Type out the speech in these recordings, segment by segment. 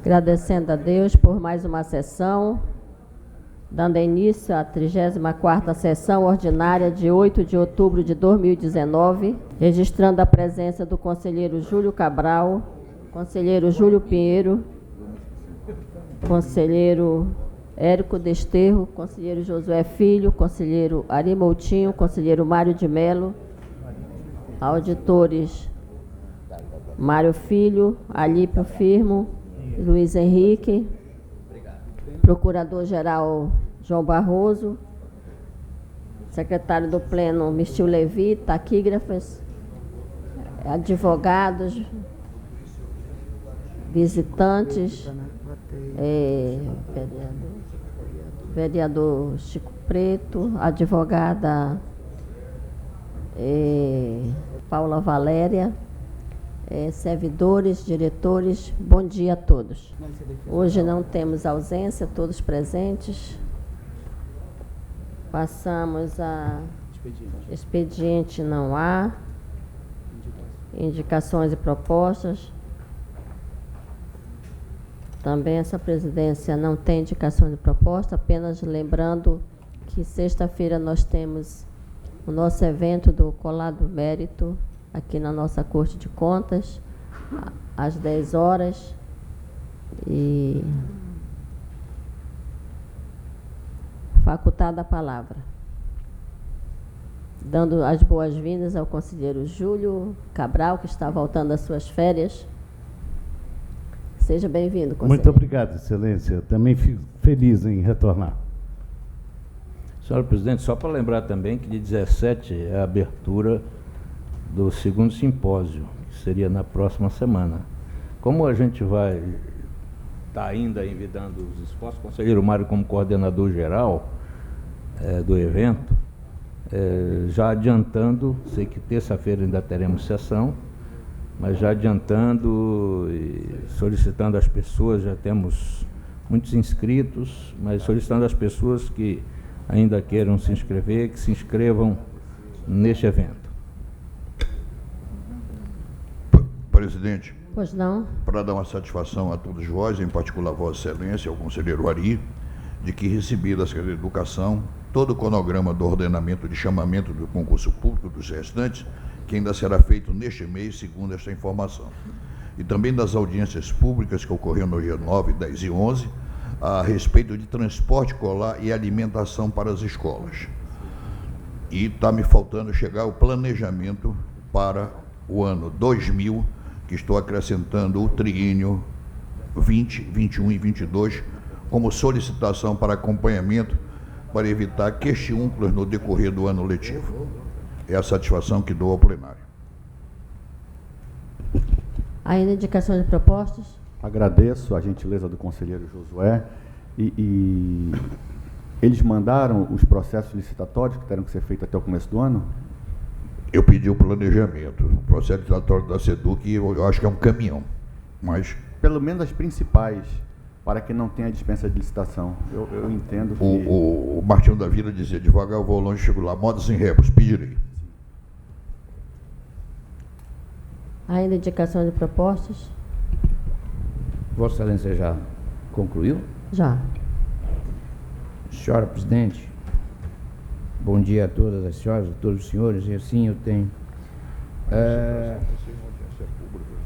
Agradecendo a Deus por mais uma sessão, dando início à 34ª sessão ordinária de 8 de outubro de 2019, registrando a presença do conselheiro Júlio Cabral, conselheiro Júlio Pinheiro, conselheiro Érico Desterro, conselheiro Josué Filho, conselheiro Ari Moutinho, conselheiro Mário de Melo, auditores Mário Filho, Alípio Firmo, Luiz Henrique, procurador-geral João Barroso, secretário do Pleno Mistil Levi, taquígrafos, advogados, visitantes, vereador Chico Preto, advogada Paula Valéria, servidores, diretores, bom dia a todos. Hoje não temos ausência, todos presentes. Passamos a expediente, não há. Indicações e propostas. Também essa presidência não tem indicações e propostas, apenas lembrando que sexta-feira nós temos o nosso evento do Colado Mérito, aqui na nossa Corte de Contas, às 10 horas. E facultada a palavra. Dando as boas-vindas ao conselheiro Júlio Cabral, que está voltando às suas férias. Seja bem-vindo, conselheiro. Muito obrigado, Excelência. Também fico feliz em retornar. Senhora Presidente, só para lembrar também que de 17 é a abertura do segundo simpósio, que seria na próxima semana. Como a gente vai estar ainda envidando os esforços, o conselheiro Mário, como coordenador geral do evento, já adiantando, sei que terça-feira ainda teremos sessão, mas já adiantando e solicitando às pessoas, já temos muitos inscritos, mas solicitando às pessoas que ainda queiram se inscrever, que se inscrevam neste evento. Presidente, Pois não. para dar uma satisfação a todos vós, em particular a Vossa Excelência, ao conselheiro Ari, de que recebi da Secretaria de Educação todo o cronograma do ordenamento de chamamento do concurso público dos restantes, que ainda será feito neste mês, segundo esta informação. E também das audiências públicas que ocorreram no dia 9, 10 e 11, a respeito de transporte escolar e alimentação para as escolas. E está me faltando chegar o planejamento para o ano 2000, que estou acrescentando o triênio 20, 21 e 22, como solicitação para acompanhamento, para evitar questiúnculos no decorrer do ano letivo. É a satisfação que dou ao plenário. Ainda indicações e propostas? Agradeço a gentileza do conselheiro Josué e eles mandaram os processos licitatórios que terão que ser feitos até o começo do ano? Eu pedi o planejamento, o processo licitatório da SEDUC, eu acho que é um caminhão, mas... Pelo menos as principais, para que não tenha dispensa de licitação. Eu entendo que... O Martinho da Vila dizia, devagar eu vou longe, chego lá, modos em rebus, pedirei. Ainda indicações e propostas? Vossa Excelência já concluiu? Já. Senhora Presidente, bom dia a todas as senhoras, a todos os senhores, e assim eu tenho...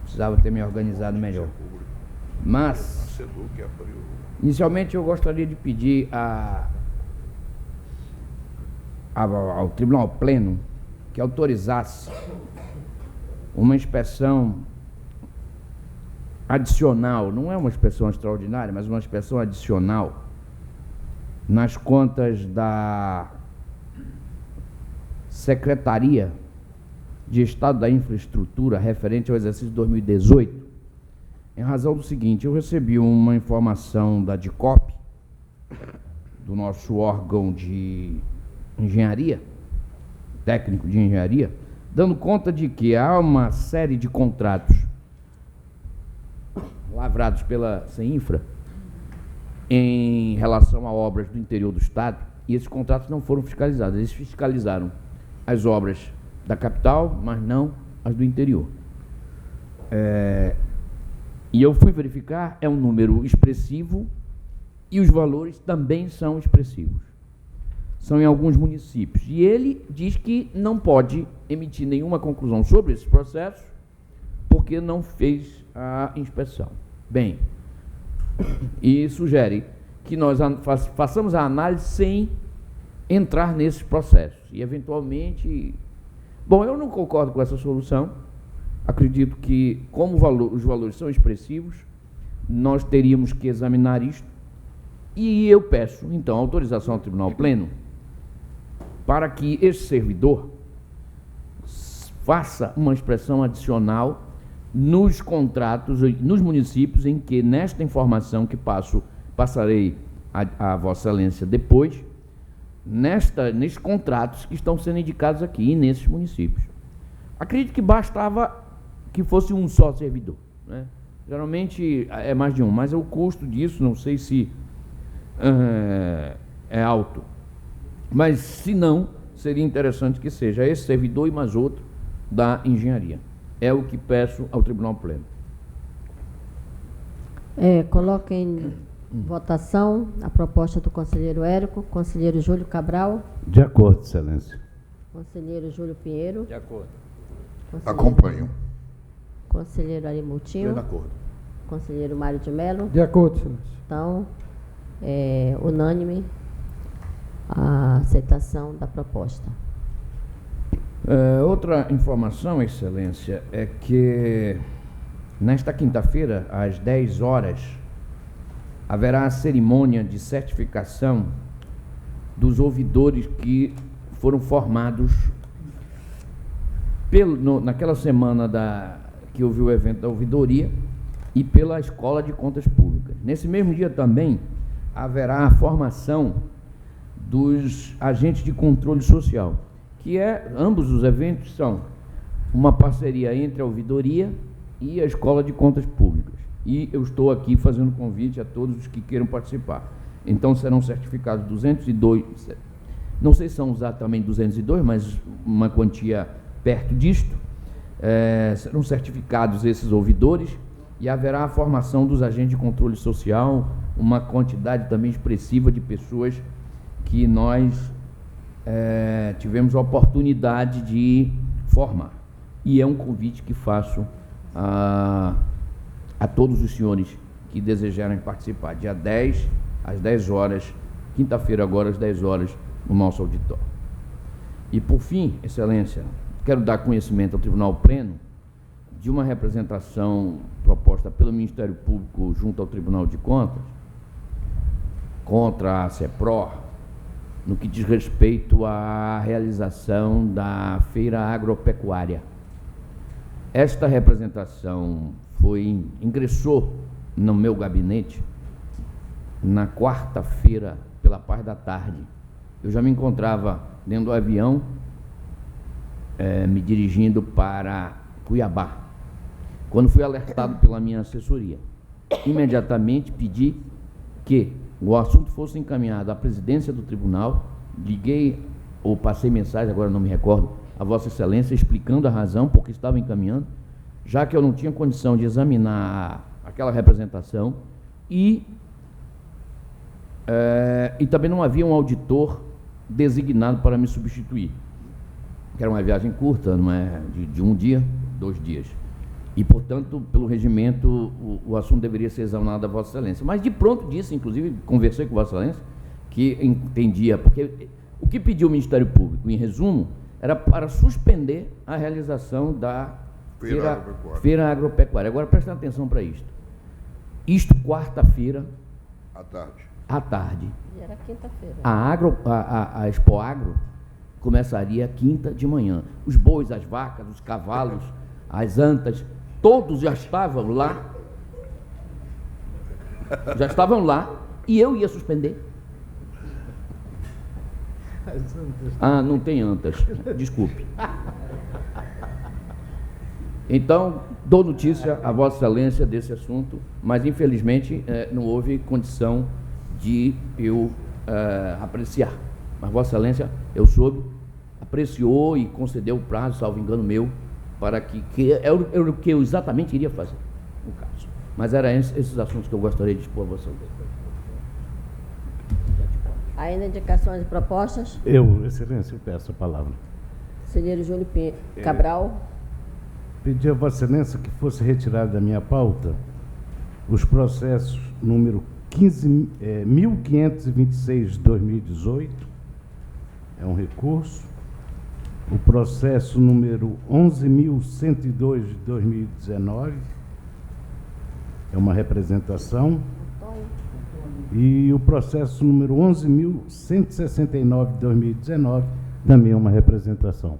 precisava ter me organizado melhor. Mas, inicialmente eu gostaria de pedir ao Tribunal Pleno que autorizasse uma inspeção adicional, não é uma inspeção extraordinária, mas uma inspeção adicional nas contas da Secretaria de Estado da Infraestrutura referente ao exercício 2018, em razão do seguinte: eu recebi uma informação da DICOP, do nosso órgão de engenharia, técnico de engenharia, dando conta de que há uma série de contratos lavrados pela CEINFRA em relação a obras do interior do Estado, e esses contratos não foram fiscalizados. Eles fiscalizaram as obras da capital, mas não as do interior. E eu fui verificar, é um número expressivo e os valores também são expressivos. São em alguns municípios. E ele diz que não pode emitir nenhuma conclusão sobre esses processos porque não fez a inspeção. Bem, e sugere que nós façamos a análise sem entrar nesses processos. E, eventualmente... Bom, eu não concordo com essa solução. Acredito que, como os valores são expressivos, nós teríamos que examinar isto. E eu peço, então, autorização ao Tribunal Pleno para que este servidor faça uma expressão adicional nos contratos, nos municípios em que, nesta informação que passarei a Vossa Excelência depois, nestes contratos que estão sendo indicados aqui, nesses municípios. Acredito que bastava que fosse um só servidor, né? Geralmente é mais de um, mas o custo disso não sei se é alto. Mas, se não, seria interessante que seja esse servidor e mais outro da engenharia. É o que peço ao Tribunal Pleno. Coloca em votação a proposta do conselheiro Érico, conselheiro Júlio Cabral. De acordo, Excelência. Conselheiro Júlio Pinheiro. De acordo. Acompanho. Conselheiro Ari Moutinho. De acordo. Conselheiro Mário de Mello. De acordo, Excelência. Então, unânime a aceitação da proposta. Outra informação, Excelência, é que nesta quinta-feira, às 10 horas, haverá a cerimônia de certificação dos ouvidores que foram formados naquela semana que houve o evento da ouvidoria e pela Escola de Contas Públicas. Nesse mesmo dia também haverá a formação dos agentes de controle social, que ambos os eventos são uma parceria entre a ouvidoria e a Escola de Contas Públicas. E eu estou aqui fazendo convite a todos os que queiram participar. Então serão certificados 202, não sei se são exatamente 202, mas uma quantia perto disto. Serão certificados esses ouvidores e haverá a formação dos agentes de controle social, uma quantidade também expressiva de pessoas que nós tivemos a oportunidade de formar. E é um convite que faço a todos os senhores que desejarem participar, dia 10, às 10 horas, quinta-feira agora, às 10 horas, no nosso auditório. E, por fim, Excelência, quero dar conhecimento ao Tribunal Pleno de uma representação proposta pelo Ministério Público junto ao Tribunal de Contas, contra a CEPRO, no que diz respeito à realização da Feira Agropecuária. Esta representação ingressou no meu gabinete na quarta-feira, pela parte da tarde. Eu já me encontrava dentro do avião, me dirigindo para Cuiabá, quando fui alertado pela minha assessoria. Imediatamente pedi que o assunto fosse encaminhado à presidência do tribunal, liguei ou passei mensagem, agora não me recordo, a Vossa Excelência, explicando a razão por que estava encaminhando, já que eu não tinha condição de examinar aquela representação e também não havia um auditor designado para me substituir, que era uma viagem curta, não é, de um dia, 2 dias. E, portanto, pelo regimento, o assunto deveria ser examinado a Vossa Excelência. Mas, de pronto, disse, inclusive, conversei com Vossa Excelência, que entendia, porque o que pediu o Ministério Público, em resumo, era para suspender a realização da Feira Agropecuária. Agora, prestem atenção para isto. Isto, quarta-feira, à tarde. E era quinta-feira. A Expo Agro começaria quinta de manhã. Os bois, as vacas, os cavalos, as antas, todos já estavam lá. Já estavam lá e eu ia suspender. Não tem antas. Desculpe. Então, dou notícia a Vossa Excelência desse assunto, mas infelizmente não houve condição de eu apreciar. Mas Vossa Excelência, eu soube, apreciou e concedeu o prazo, salvo engano meu, para que é o que eu exatamente iria fazer no caso. Mas eram esses assuntos que eu gostaria de expor a você. Ainda indicações e propostas? Excelência, eu peço a palavra. Conselheiro Júlio Cabral. Pedi a Vossa Excelência que fosse retirado da minha pauta os processos número 1526 de 2018, é um recurso, o processo número 11.102 de 2019, é uma representação, e o processo número 11.169 de 2019, também é uma representação.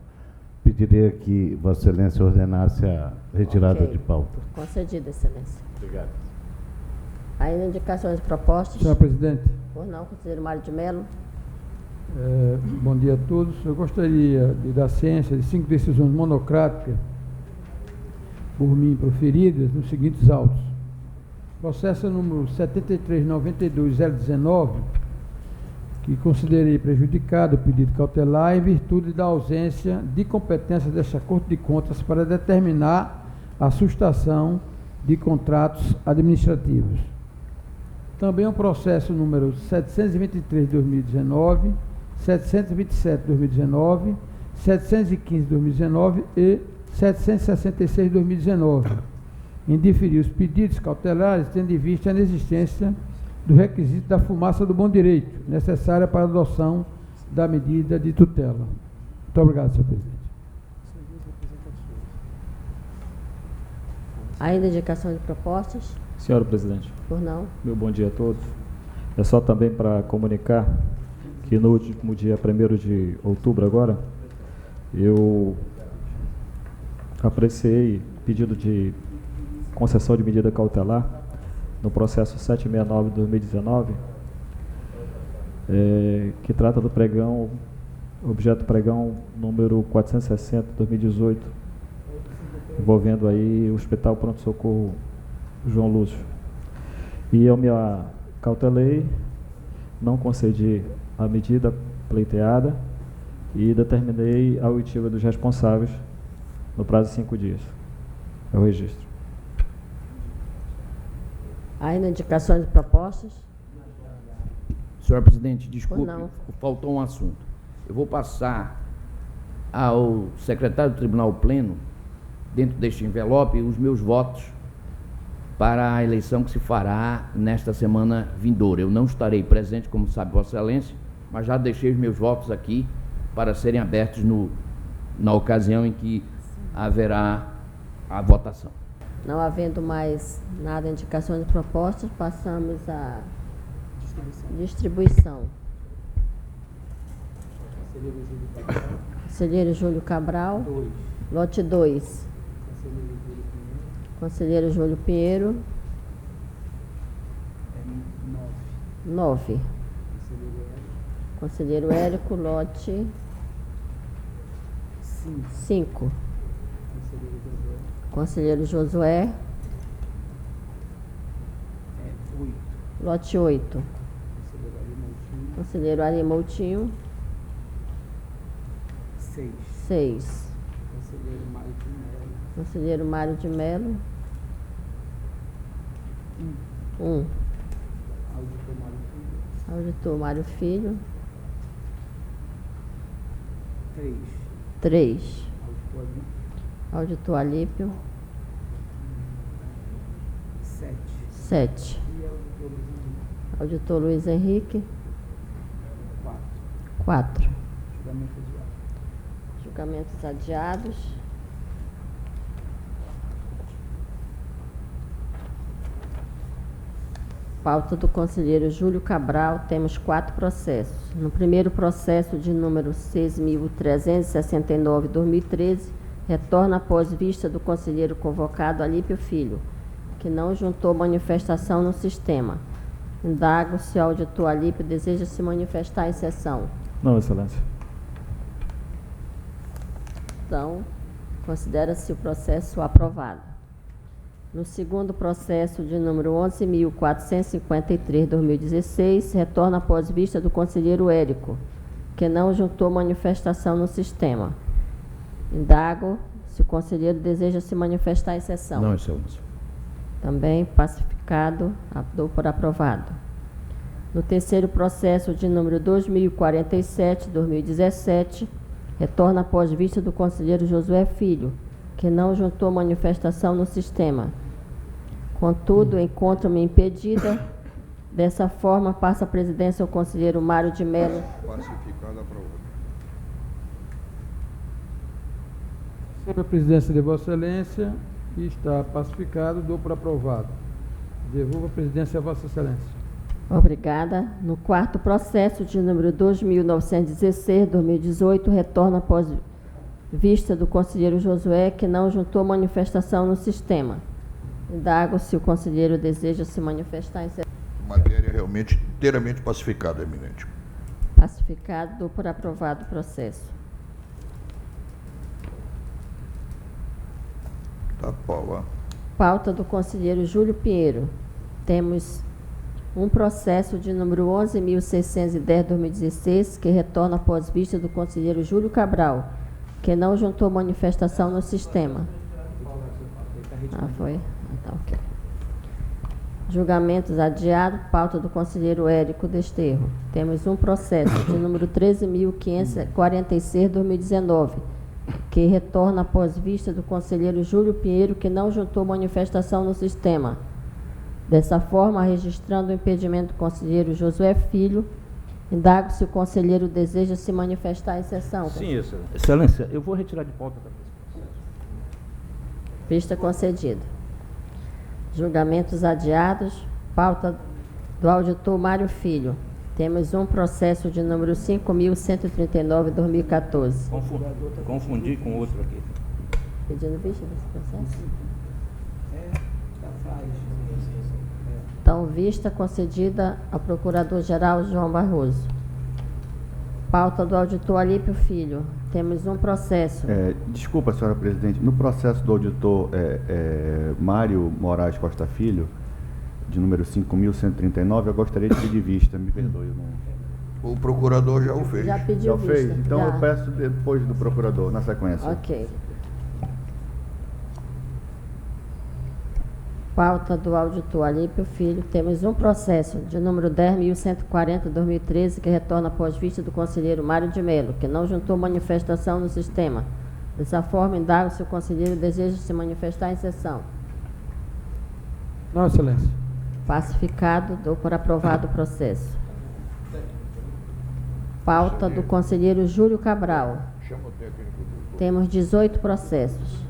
Pediria que Vossa Excelência ordenasse a retirada de pauta. Concedida, Excelência. Obrigado. Ainda indicações e propostas? Senhor presidente, Por não, conselheiro Mário de Mello. bom dia a todos. Eu gostaria de dar ciência de 5 decisões monocráticas por mim proferidas nos seguintes autos. Processo número 7392-019, que considerei prejudicado o pedido cautelar em virtude da ausência de competência desta Corte de Contas para determinar a sustação de contratos administrativos. Também o processo número 723-2019, 727-2019, 715-2019 e 766-2019, em diferir os pedidos cautelares, tendo em vista a inexistência do requisito da fumaça do bom direito, necessária para a adoção da medida de tutela. Muito obrigado, senhor presidente. Ainda indicações e propostas? Senhora presidente, Por não. meu bom dia a todos. É só também para comunicar que no último dia 1º de outubro agora, eu apreciei pedido de concessão de medida cautelar no processo 769 de 2019, que trata do pregão, objeto pregão número 460 de 2018, envolvendo aí o Hospital Pronto Socorro João Lúcio. E eu me cautelei, não concedi a medida pleiteada e determinei a oitiva dos responsáveis no prazo de 5 dias. É o registro. Ainda indicações e propostas? Senhor presidente, desculpe, não. faltou um assunto. Eu vou passar ao secretário do Tribunal Pleno, dentro deste envelope, os meus votos para a eleição que se fará nesta semana vindoura. Eu não estarei presente, como sabe Vossa Excelência, mas já deixei os meus votos aqui para serem abertos na ocasião em que haverá a votação. Não havendo mais nada, indicações e propostas, passamos à distribuição. Conselheiro Júlio Cabral. Lote 2. Conselheiro Júlio Pinheiro. 9. Conselheiro Érico, lote 5. Conselheiro Josué. Lote 8. Conselheiro Ari Moutinho. 6. Conselheiro Mário de Mello. 1. Auditor Mário Filho. 3. Auditor Alípio. 7. Auditor Luiz Henrique. 4. Julgamentos adiados. Pauta do conselheiro Júlio Cabral, temos 4 processos. No primeiro processo de número 6.369/2013, retorna após vista do conselheiro convocado Alípio Filho, que não juntou manifestação no sistema. Indago se o auditor Alípio deseja se manifestar em sessão. Não, Excelência. Então, considera-se o processo aprovado. No segundo processo de número 11.453/2016, retorna após vista do conselheiro Érico, que não juntou manifestação no sistema. Indago se o conselheiro deseja se manifestar em sessão. Não, Excelência. Também pacificado, dou por aprovado. No terceiro processo de número 2047-2017, retorna após vista do conselheiro Josué Filho, que não juntou manifestação no sistema. Contudo, encontro-me impedida. Dessa forma, passa a presidência ao conselheiro Mário de Mello. Pacificado, aprovado. Sobre a presidência de Vossa Excelência, está pacificado, dou por aprovado. Devolvo a presidência a Vossa Excelência. Obrigada. No quarto processo de número 2916-2018, retorna após vista do conselheiro Josué, que não juntou manifestação no sistema. Indago se o conselheiro deseja se manifestar em sessão. Matéria realmente inteiramente pacificada, eminente. Pacificado, dou por aprovado o processo. Tá, Paula. Pauta do conselheiro Júlio Pinheiro. Temos um processo de número 11.610/2016, que retorna após vista do conselheiro Júlio Cabral, que não juntou manifestação no sistema. Foi? Então, ok. Julgamentos adiados, pauta do conselheiro Érico Desterro. Temos um processo de número 13.546/2019, que retorna após vista do conselheiro Júlio Pinheiro, que não juntou manifestação no sistema. Dessa forma, registrando o impedimento do conselheiro Josué Filho, indago se o conselheiro deseja se manifestar em sessão. Sim, Excelência, eu vou retirar de pauta também. Vista concedida. Julgamentos adiados, pauta do auditor Mário Filho. Temos um processo de número 5.139/2014. Confundi com outro aqui. Pedindo vista desse processo? Então, vista concedida ao procurador-geral João Barroso. Pauta do auditor Alípio Filho. Temos um processo. Desculpa, senhora presidente. No processo do auditor Mário Moraes Costa Filho, de número 5.139, eu gostaria de pedir vista. Me perdoe. Não... O procurador já o fez. Já pediu Já fez? vista. Então Já. eu peço depois do procurador, na sequência. Ok. Pauta do auditor Alípio Filho. Temos um processo de número 10.140/2013, que retorna após vista do conselheiro Mário de Mello, que não juntou manifestação no sistema. Dessa forma, indago se o conselheiro deseja se manifestar em sessão. Vossa Excelência. Pacificado, dou por aprovado o processo. Pauta do conselheiro Júlio Cabral. Temos 18 processos.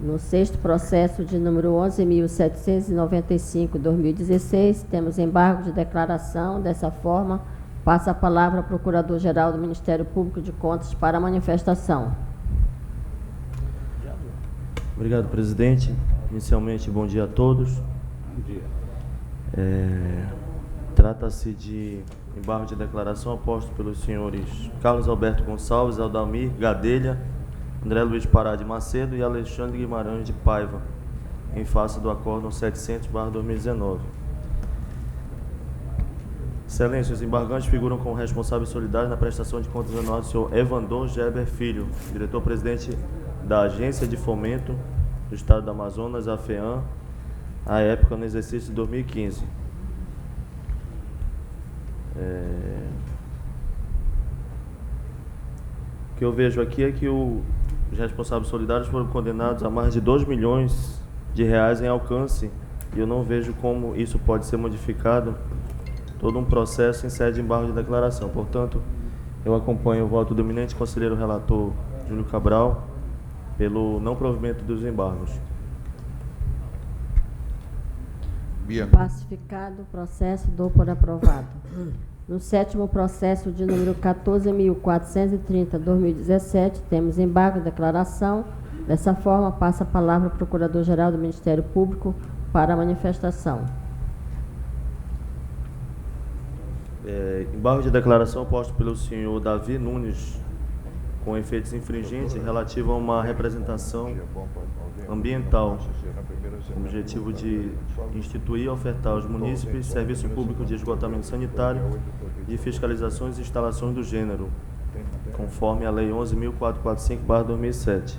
No sexto processo de número 11.795/2016, temos embargo de declaração. Dessa forma, passa a palavra ao Procurador-Geral do Ministério Público de Contas para a manifestação. Obrigado, presidente. Inicialmente, bom dia a todos. Bom dia. Trata-se de embargo de declaração aposto pelos senhores Carlos Alberto Gonçalves, Aldamir Gadelha, André Luiz Pará de Macedo e Alexandre Guimarães de Paiva, em face do acórdão 700/2019. Excelência, os embargantes figuram como responsáveis solidários na prestação de contas anual do senhor Evandor Geber Filho, diretor-presidente da Agência de Fomento do Estado do Amazonas, AFEAM, à época no exercício de 2015. O que eu vejo aqui é que os responsáveis solidários foram condenados a mais de 2 milhões de reais em alcance, e eu não vejo como isso pode ser modificado, todo um processo em sede de embargo de declaração. Portanto, eu acompanho o voto do eminente conselheiro relator Júlio Cabral pelo não provimento dos embargos. Pacificado o processo, dou por aprovado. No sétimo processo de número 14.430/2017, temos embargo de declaração. Dessa forma, passa a palavra ao Procurador-Geral do Ministério Público para a manifestação. Embargo de declaração posto pelo senhor Davi Nunes, com efeitos infringentes relativo a uma representação ambiental, com o objetivo de instituir e ofertar aos munícipes serviço público de esgotamento sanitário, de fiscalizações e instalações do gênero, conforme a Lei 11.445/2007.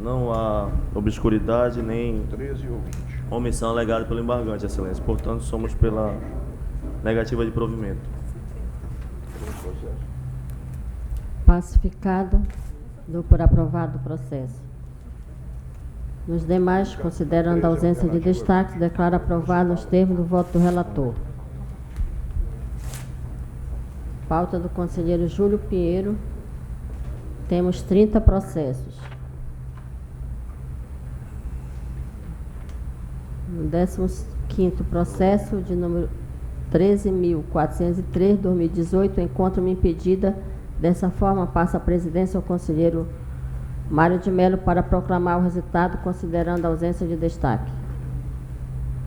Não há obscuridade nem 13 ou 20. omissão alegada pelo embargante, Excelência. Portanto, somos pela negativa de provimento. Pacificado. Dou por aprovado o processo. Nos demais, considerando a ausência de destaques, declaro aprovado os termos do voto do relator. Pauta do conselheiro Júlio Pinheiro. Temos 30 processos. No 15º processo, de número 13.403, 2018, encontro-me impedida. Dessa forma, passa a presidência ao conselheiro Mário de Mello para proclamar o resultado, considerando a ausência de destaque.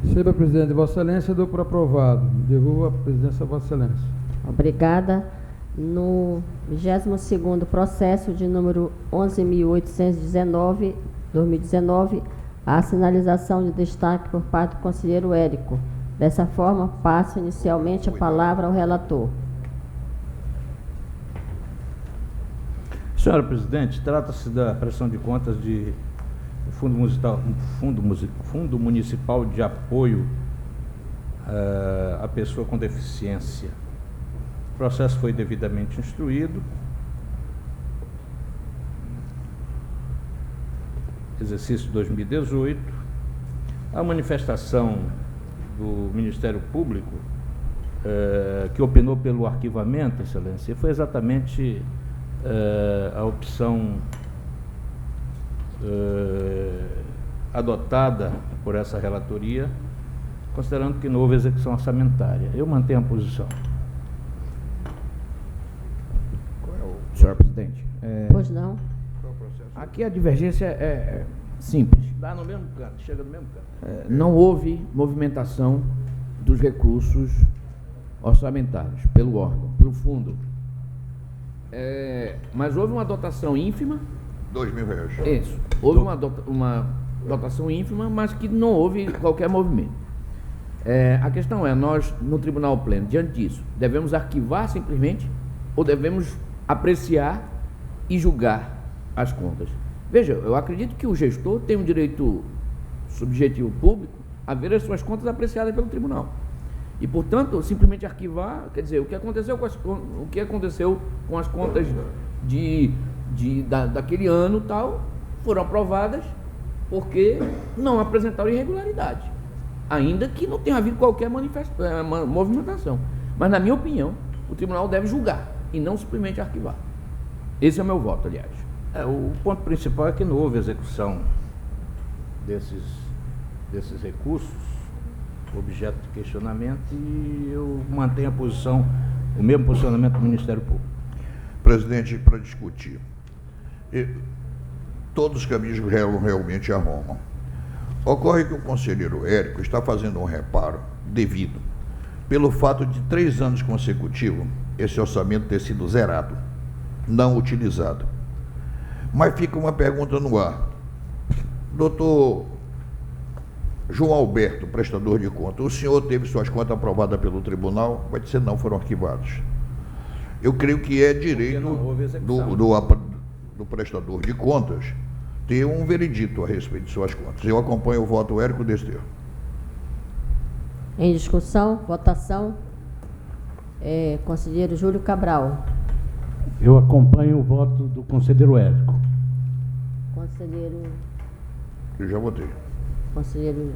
Receba, presidente. Vossa Excelência, dou por aprovado. Devolvo a presidência a Vossa Excelência. Obrigada. No 22º processo, de número 11.819, 2019, há sinalização de destaque por parte do conselheiro Érico. Dessa forma, passo inicialmente a palavra ao relator. Senhora Presidente, trata-se da prestação de contas de Fundo Municipal de Apoio à Pessoa com Deficiência. O processo foi devidamente instruído. Exercício 2018. A manifestação do Ministério Público, que opinou pelo arquivamento, Excelência, foi exatamente a opção adotada por essa relatoria, considerando que não houve execução orçamentária. Eu mantenho a posição. Senhor presidente, Pois não. aqui a divergência é simples. Dá no mesmo canto, chega no mesmo canto. Não houve movimentação dos recursos orçamentários pelo órgão, pelo fundo. Mas houve uma dotação ínfima. R$2.000. Isso. Houve uma dotação ínfima, mas que não houve qualquer movimento. A questão é, nós, no Tribunal Pleno, diante disso, devemos arquivar simplesmente ou devemos apreciar e julgar as contas? Veja, eu acredito que o gestor tem um direito subjetivo público a ver as suas contas apreciadas pelo tribunal. E, portanto, simplesmente arquivar, quer dizer, o que aconteceu com as contas daquele ano tal, foram aprovadas porque não apresentaram irregularidade, ainda que não tenha havido qualquer movimentação. Mas, na minha opinião, o tribunal deve julgar e não simplesmente arquivar. Esse é o meu voto, aliás. O ponto principal é que não houve execução desses recursos, objeto de questionamento, e eu mantenho o mesmo posicionamento do Ministério Público. Presidente, para discutir. Todos os caminhos realmente a Roma. Ocorre que o conselheiro Érico está fazendo um reparo devido pelo fato de 3 anos consecutivos esse orçamento ter sido zerado, não utilizado. Mas fica uma pergunta no ar. Doutor João Alberto, prestador de contas, o senhor teve suas contas aprovadas pelo tribunal, vai dizer não, foram arquivados. Eu creio que é direito do prestador de contas ter um veredito a respeito de suas contas. Eu acompanho o voto Érico Desterro. Em discussão, votação, conselheiro Júlio Cabral. Eu acompanho o voto do conselheiro Érico. Conselheiro... Eu já votei. Conselheiro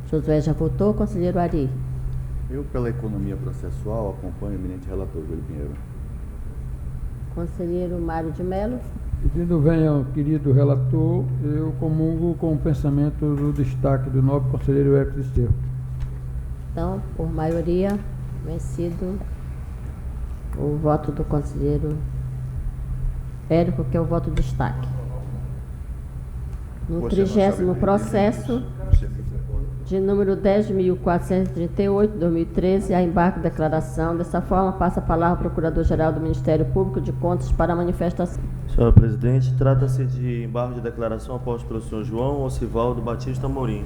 Josué já votou. Conselheiro Ari. Eu, pela economia processual, acompanho o eminente relator Júlio Pinheiro. Conselheiro Mário de Mello. Pedindo venha ao querido relator, eu comungo com o pensamento do destaque do nobre conselheiro Érico Desterro. Então, por maioria, vencido o voto do conselheiro Érico, que é o voto de destaque. No 30º processo, de número 10.438, 2013, há embargo de declaração. Dessa forma, passa a palavra ao Procurador-Geral do Ministério Público de Contas para a manifestação. Senhora Presidente, trata-se de embargo de declaração aposto pelo senhor João Osivaldo Batista Amorim.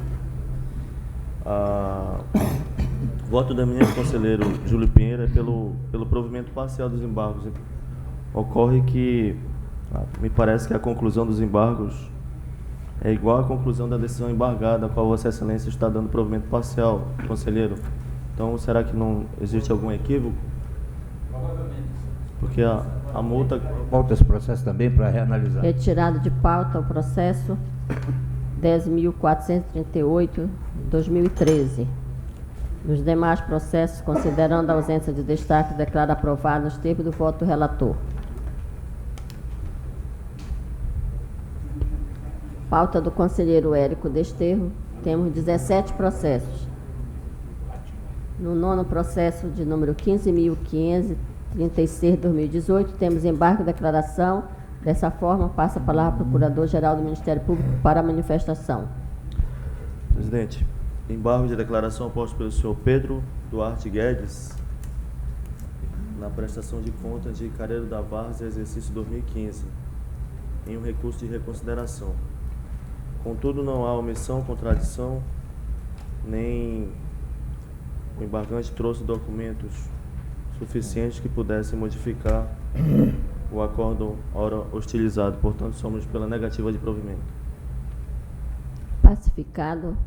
O voto do eminente conselheiro Júlio Pinheiro é pelo provimento parcial dos embargos. Ocorre que me parece que a conclusão dos embargos é igual à conclusão da decisão embargada, a qual Vossa Excelência está dando provimento parcial, conselheiro. Então, será que não existe algum equívoco? Porque a multa... Volta esse processo também para reanalisar. Retirado de pauta o processo 10.438/2013. Nos demais processos, considerando a ausência de destaque, declaro aprovado nos termos do voto do relator. Pauta do conselheiro Érico Desterro, temos 17 processos. No 9º processo de número 15.536/2018, temos embargo de declaração. Dessa forma, passa a palavra ao Procurador-Geral do Ministério Público para a manifestação. Presidente, embargo de declaração posto pelo senhor Pedro Duarte Guedes na prestação de contas de Careiro da Várzea, exercício 2015, em um recurso de reconsideração. Contudo, não há omissão, contradição, nem o embargante trouxe documentos suficientes que pudessem modificar o acórdão ora hostilizado. Portanto, somos pela negativa de provimento. Pacificado,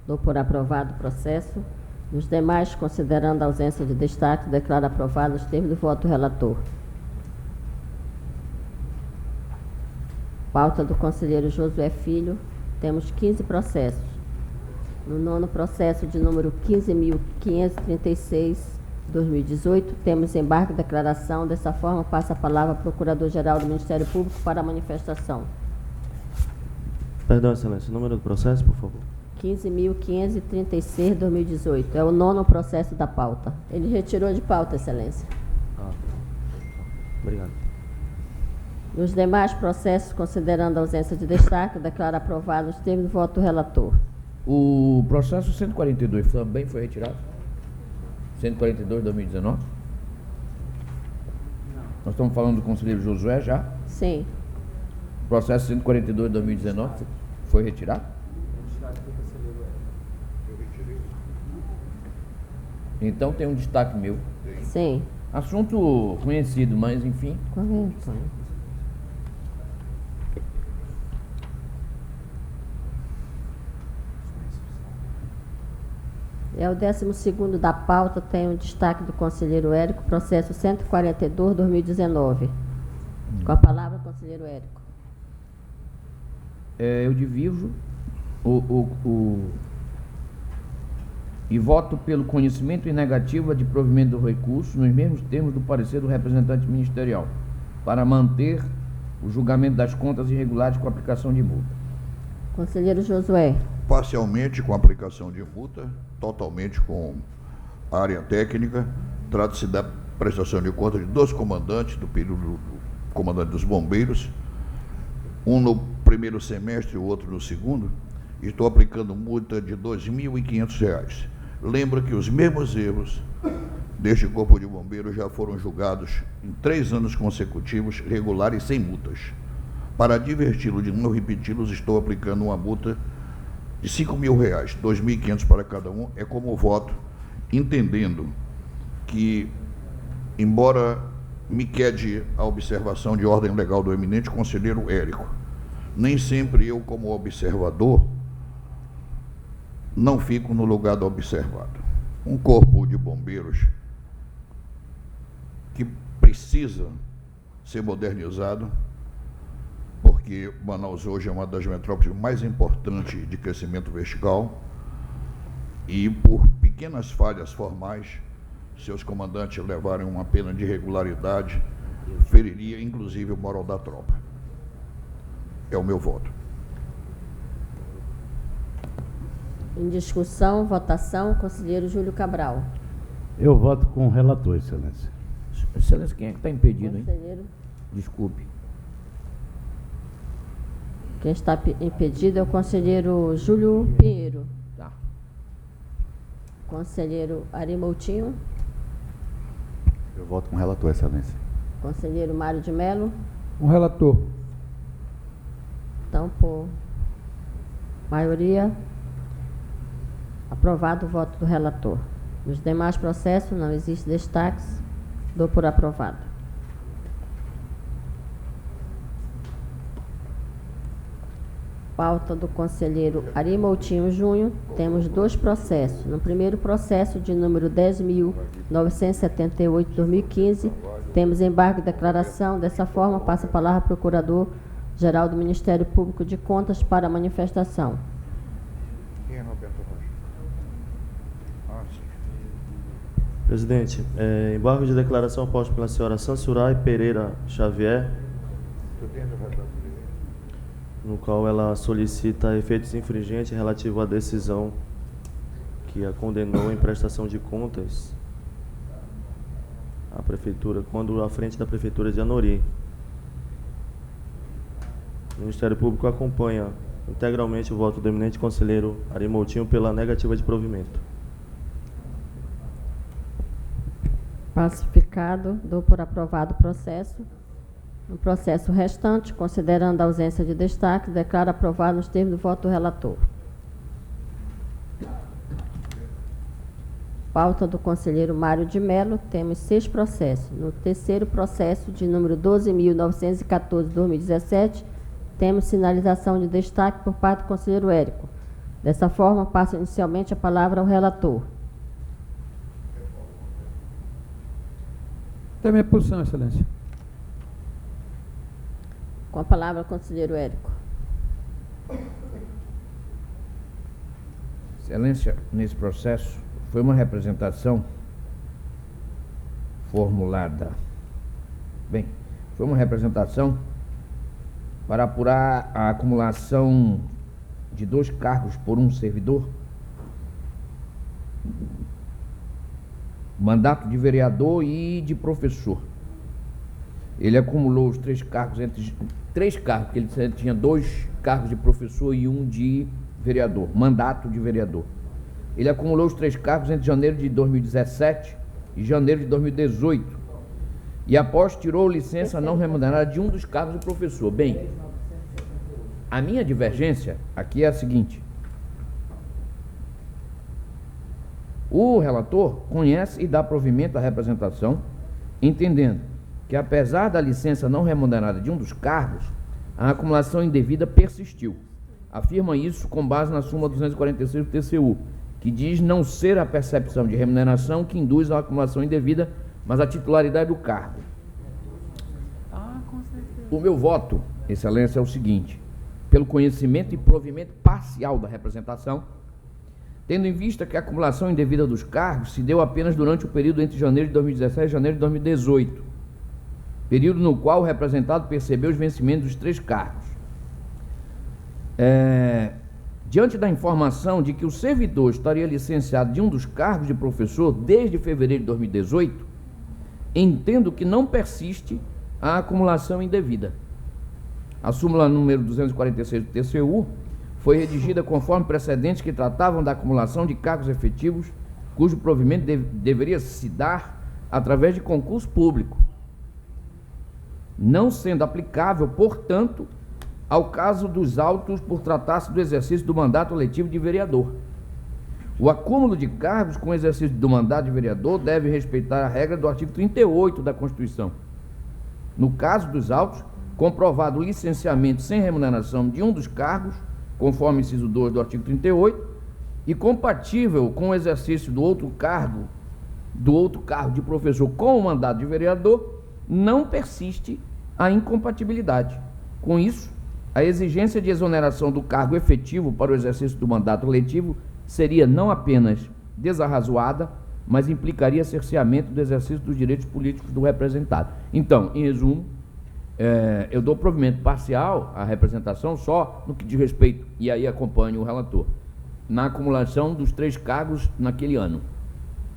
dou por aprovado o processo. Nos demais, considerando a ausência de destaque, declaro aprovado os termos do voto do relator. Pauta do conselheiro Josué Filho, temos 15 processos. No 9º processo de número 15.536/2018, temos embargo de declaração. Dessa forma, passa a palavra ao Procurador-Geral do Ministério Público para a manifestação. Perdão, Excelência, o número do processo, por favor. 15.536/2018. É o 9º processo da pauta. Ele retirou de pauta, Excelência. Obrigado. Nos demais processos, considerando a ausência de destaque, declaro aprovado os termos do voto do relator. O processo 142 também foi retirado? 142/2019? Nós estamos falando do conselheiro Josué já? Sim. O processo 142/2019 foi retirado? Então tem um destaque meu. Sim. Assunto conhecido, mas enfim. Correto. É o 12º da pauta, tem o destaque do conselheiro Érico, processo 142/2019. Com a palavra, conselheiro Érico. Eu divido e voto pelo conhecimento e negativa de provimento do recurso nos mesmos termos do parecer do representante ministerial, para manter o julgamento das contas irregulares com aplicação de multa. Conselheiro Josué. Parcialmente com aplicação de multa, totalmente com área técnica. Trata-se da prestação de contas de 2 comandantes do período do comandante dos bombeiros, um no primeiro semestre e o outro no segundo. Estou aplicando multa de R$ 2.500. Lembra que os mesmos erros deste corpo de bombeiros já foram julgados em 3 anos consecutivos, regulares sem multas. Para diverti-lo de não repeti-los, estou aplicando uma multa de R$ 5.000, R$ 2.500 para cada um. É como voto, entendendo que, embora me quede a observação de ordem legal do eminente conselheiro Érico, nem sempre eu, como observador, não fico no lugar do observado. Um corpo de bombeiros que precisa ser modernizado, porque Manaus hoje é uma das metrópoles mais importantes de crescimento vertical, e por pequenas falhas formais, seus comandantes levarem uma pena de irregularidade, feriria inclusive o moral da tropa. É o meu voto. Em discussão, votação, conselheiro Júlio Cabral. Eu voto com o relator, Excelência. Excelência, quem é que está impedido, hein? Conselheiro. Desculpe. Quem está impedido é o conselheiro Júlio Pinheiro. Tá. Conselheiro Ari Moutinho. Eu voto com o relator, Excelência. Conselheiro Mário de Mello. Um relator. Então, por maioria, aprovado o voto do relator. Nos demais processos não existe destaques, dou por aprovado. Pauta do conselheiro Ari Moutinho Júnior, temos 2 processos. No primeiro processo, de número 10.978/2015, temos embargo de declaração. Dessa forma, passa a palavra ao Procurador-Geral do Ministério Público de Contas para a manifestação. Quem é Roberto Rocha? Presidente, embargo de declaração posto pela senhora Sansurai Pereira Xavier, no qual ela solicita efeitos infringentes relativo à decisão que a condenou em prestação de contas à Prefeitura, quando à frente da Prefeitura de Anori. O Ministério Público acompanha integralmente o voto do eminente conselheiro Ari Moutinho pela negativa de provimento. Pacificado, dou por aprovado o processo. No processo restante, considerando a ausência de destaque, declaro aprovado nos termos do voto do relator. Pauta do conselheiro Mário de Mello, temos 6 processos. No terceiro processo, de número 12.914/2017, temos sinalização de destaque por parte do conselheiro Érico. Dessa forma, passo inicialmente a palavra ao relator. Tem a minha posição, excelência. Com a palavra, conselheiro Érico. Excelência, nesse processo, foi uma representação formulada. Bem, foi uma representação para apurar a acumulação de 2 cargos por um servidor, mandato de vereador e de professor. Ele acumulou os 3 cargos, porque ele tinha 2 cargos de professor e 1 de vereador, mandato de vereador. Ele acumulou os 3 cargos entre janeiro de 2017 e janeiro de 2018. E após tirou licença não remunerada de um dos cargos de professor. Bem, a minha divergência aqui é a seguinte: o relator conhece e dá provimento à representação, entendendo que, apesar da licença não remunerada de um dos cargos, a acumulação indevida persistiu. Afirma isso com base na súmula 246 do TCU, que diz não ser a percepção de remuneração que induz a acumulação indevida, mas a titularidade do cargo. O meu voto, excelência, é o seguinte: pelo conhecimento e provimento parcial da representação, tendo em vista que a acumulação indevida dos cargos se deu apenas durante o período entre janeiro de 2017 e janeiro de 2018, período no qual o representado percebeu os vencimentos dos 3 cargos. Diante da informação de que o servidor estaria licenciado de um dos cargos de professor desde fevereiro de 2018, entendo que não persiste a acumulação indevida. A súmula número 246 do TCU foi redigida conforme precedentes que tratavam da acumulação de cargos efetivos, cujo provimento deveria se dar através de concurso público, não sendo aplicável, portanto, ao caso dos autos por tratar-se do exercício do mandato eletivo de vereador. O acúmulo de cargos com exercício do mandato de vereador deve respeitar a regra do artigo 38 da Constituição. No caso dos autos, comprovado o licenciamento sem remuneração de um dos cargos, conforme inciso 2 do artigo 38, e compatível com o exercício do outro cargo de professor com o mandato de vereador, não persiste a incompatibilidade. Com isso, a exigência de exoneração do cargo efetivo para o exercício do mandato letivo seria não apenas desarrazoada, mas implicaria cerceamento do exercício dos direitos políticos do representado. Então, em resumo, eu dou provimento parcial à representação só no que diz respeito, e aí acompanho o relator, na acumulação dos 3 cargos naquele ano,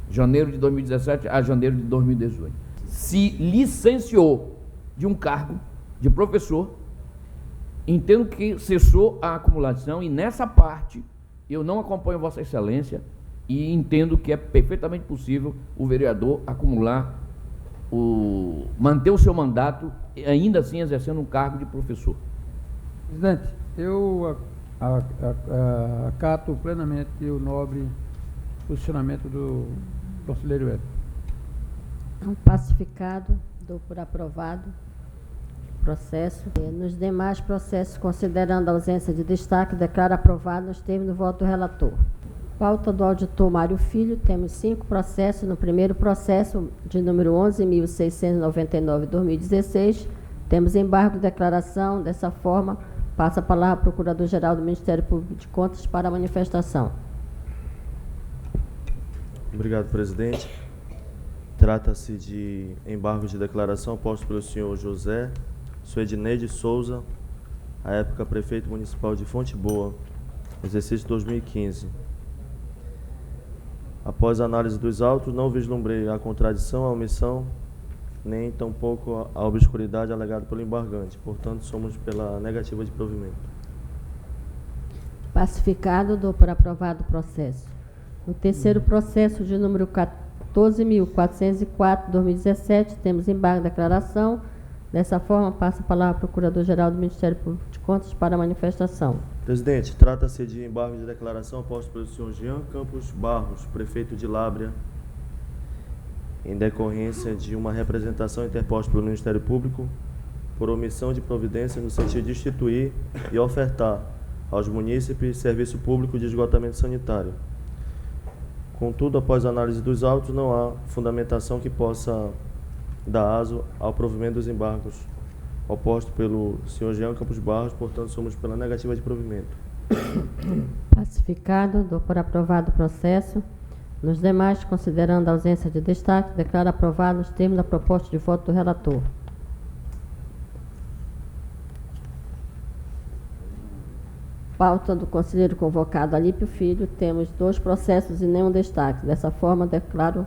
janeiro de 2017 a janeiro de 2018. Se licenciou de um cargo de professor, entendo que cessou a acumulação, e nessa parte eu não acompanho Vossa Excelência e entendo que é perfeitamente possível o vereador acumular, manter o seu mandato e ainda assim exercendo um cargo de professor. Presidente, eu acato plenamente o nobre posicionamento do conselheiro Érico. Pacificado, dou por aprovado. processo. Nos demais processos, considerando a ausência de destaque, declaro aprovado nos termos do voto do relator. Pauta do auditor Mário Filho, temos 5 processos. No primeiro processo, de número 11.699/2016, temos embargo de declaração. Dessa forma, passa a palavra ao Procurador-Geral do Ministério Público de Contas para a manifestação. Obrigado, presidente. Trata-se de embargo de declaração posto pelo senhor José Suedinei de Souza, à época prefeito municipal de Fonte Boa, exercício 2015. Após a análise dos autos, não vislumbrei a contradição, a omissão, nem tampouco a obscuridade alegada pelo embargante. Portanto, somos pela negativa de provimento. Pacificado, dou por aprovado o processo. No terceiro processo, de número 14.404/2017, temos embargo de declaração. Dessa forma, passa a palavra ao Procurador-Geral do Ministério Público de Contas para a manifestação. Presidente, trata-se de embargo de declaração posto pelo senhor Jean Campos Barros, prefeito de Lábrea, em decorrência de uma representação interposta pelo Ministério Público por omissão de providência no sentido de instituir e ofertar aos munícipes serviço público de esgotamento sanitário. Contudo, após a análise dos autos, não há fundamentação que possa dar aso ao provimento dos embargos oposto pelo senhor Jean Campos Barros, portanto, somos pela negativa de provimento. Pacificado, dou por aprovado o processo. Nos demais, considerando a ausência de destaque, declaro aprovado nos termos da proposta de voto do relator. Pauta do conselheiro convocado Alípio Filho, temos 2 processos e nenhum destaque. Dessa forma, declaro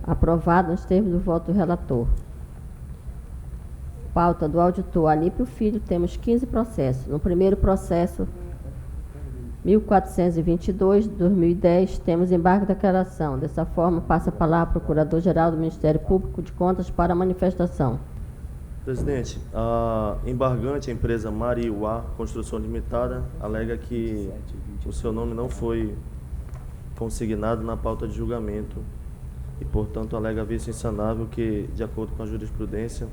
aprovado nos termos do voto do relator. Pauta do auditor Alípio Filho, temos 15 processos. No primeiro processo, 1422/2010, temos embargo de declaração. Dessa forma, passa a palavra ao Procurador-Geral do Ministério Público de Contas para a manifestação. Presidente, a embargante, a empresa Mariuá Construção Limitada, alega que o seu nome não foi consignado na pauta de julgamento e, portanto, alega vício insanável que, de acordo com a jurisprudência,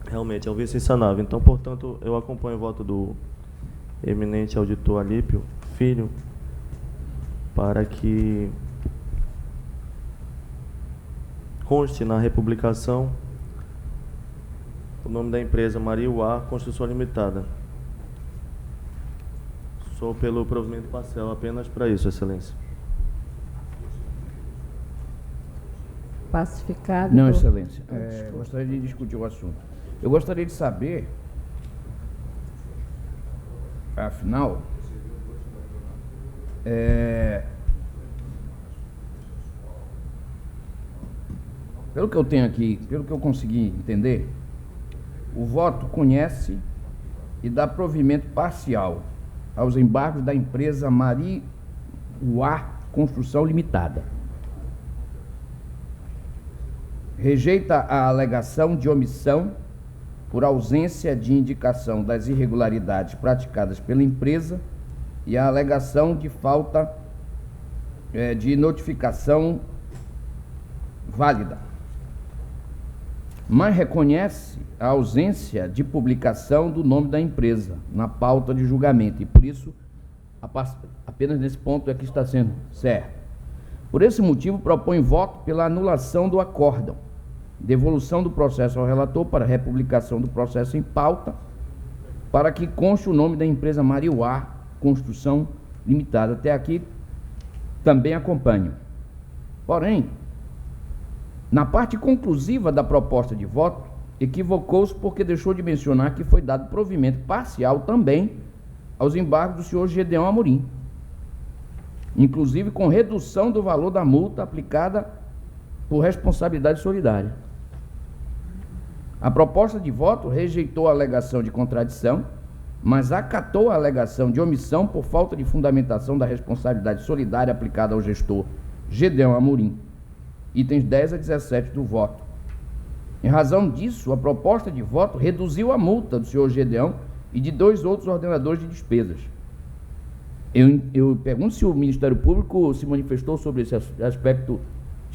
realmente é um vício insanável. Então, portanto, eu acompanho o voto do eminente auditor Alípio Filho para que conste na republicação o nome da empresa Mariuá Construção Limitada. Sou pelo provimento parcial apenas para isso, Excelência. Pacificado. Não, Excelência. Gostaria de discutir o assunto. Eu gostaria de saber, afinal, pelo que eu tenho aqui, pelo que eu consegui entender, o voto conhece e dá provimento parcial aos embargos da empresa Mariuá Construção Limitada. Rejeita a alegação de omissão por ausência de indicação das irregularidades praticadas pela empresa e a alegação de falta de notificação válida, mas reconhece a ausência de publicação do nome da empresa na pauta de julgamento e, por isso, apenas nesse ponto é que está sendo certo. Por esse motivo, propõe voto pela anulação do acórdão, devolução do processo ao relator para republicação do processo em pauta, para que conste o nome da empresa Mariuá Construção Limitada. Até aqui também acompanho. Porém, na parte conclusiva da proposta de voto, equivocou-se porque deixou de mencionar que foi dado provimento parcial também aos embargos do senhor Gedeão Amorim, inclusive com redução do valor da multa aplicada por responsabilidade solidária. A proposta de voto rejeitou a alegação de contradição, mas acatou a alegação de omissão por falta de fundamentação da responsabilidade solidária aplicada ao gestor Gedeão Amorim. Itens 10 a 17 do voto. Em razão disso, a proposta de voto reduziu a multa do senhor Gedeão e de 2 outros ordenadores de despesas. Eu pergunto se o Ministério Público se manifestou sobre esse aspecto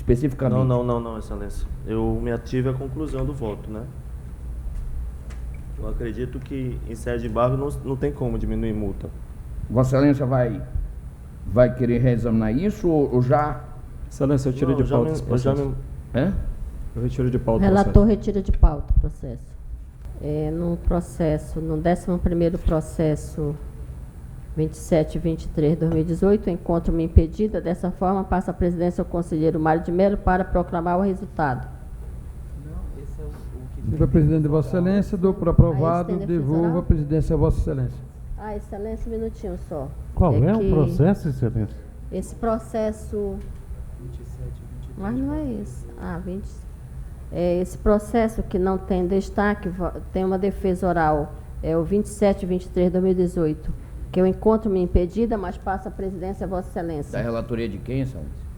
especificamente? Não, Excelência. Eu me ative à conclusão do voto, né? Eu acredito que em sede de embargo não tem como diminuir multa. Vossa Excelência vai querer reexaminar isso ou já... Excelência, eu tiro de pauta esse processo. Eu retiro de O pauta o relator processo. retira de pauta o processo. No 11º processo 2723/2018, encontro-me impedida. Dessa forma, passa a presidência ao conselheiro Mário de Mello para proclamar o resultado. Senhor presidente de Vossa Excelência, dou por aprovado, devolvo a presidência a Vossa Excelência. Excelência, um minutinho só. Qual é o que processo, Excelência? Esse processo... Mas não é isso. 20... esse processo que não tem destaque, tem uma defesa oral, é o 2723/2018, que eu encontro-me impedida, mas passa a presidência a Vossa Excelência. Da relatoria de quem, Excelência?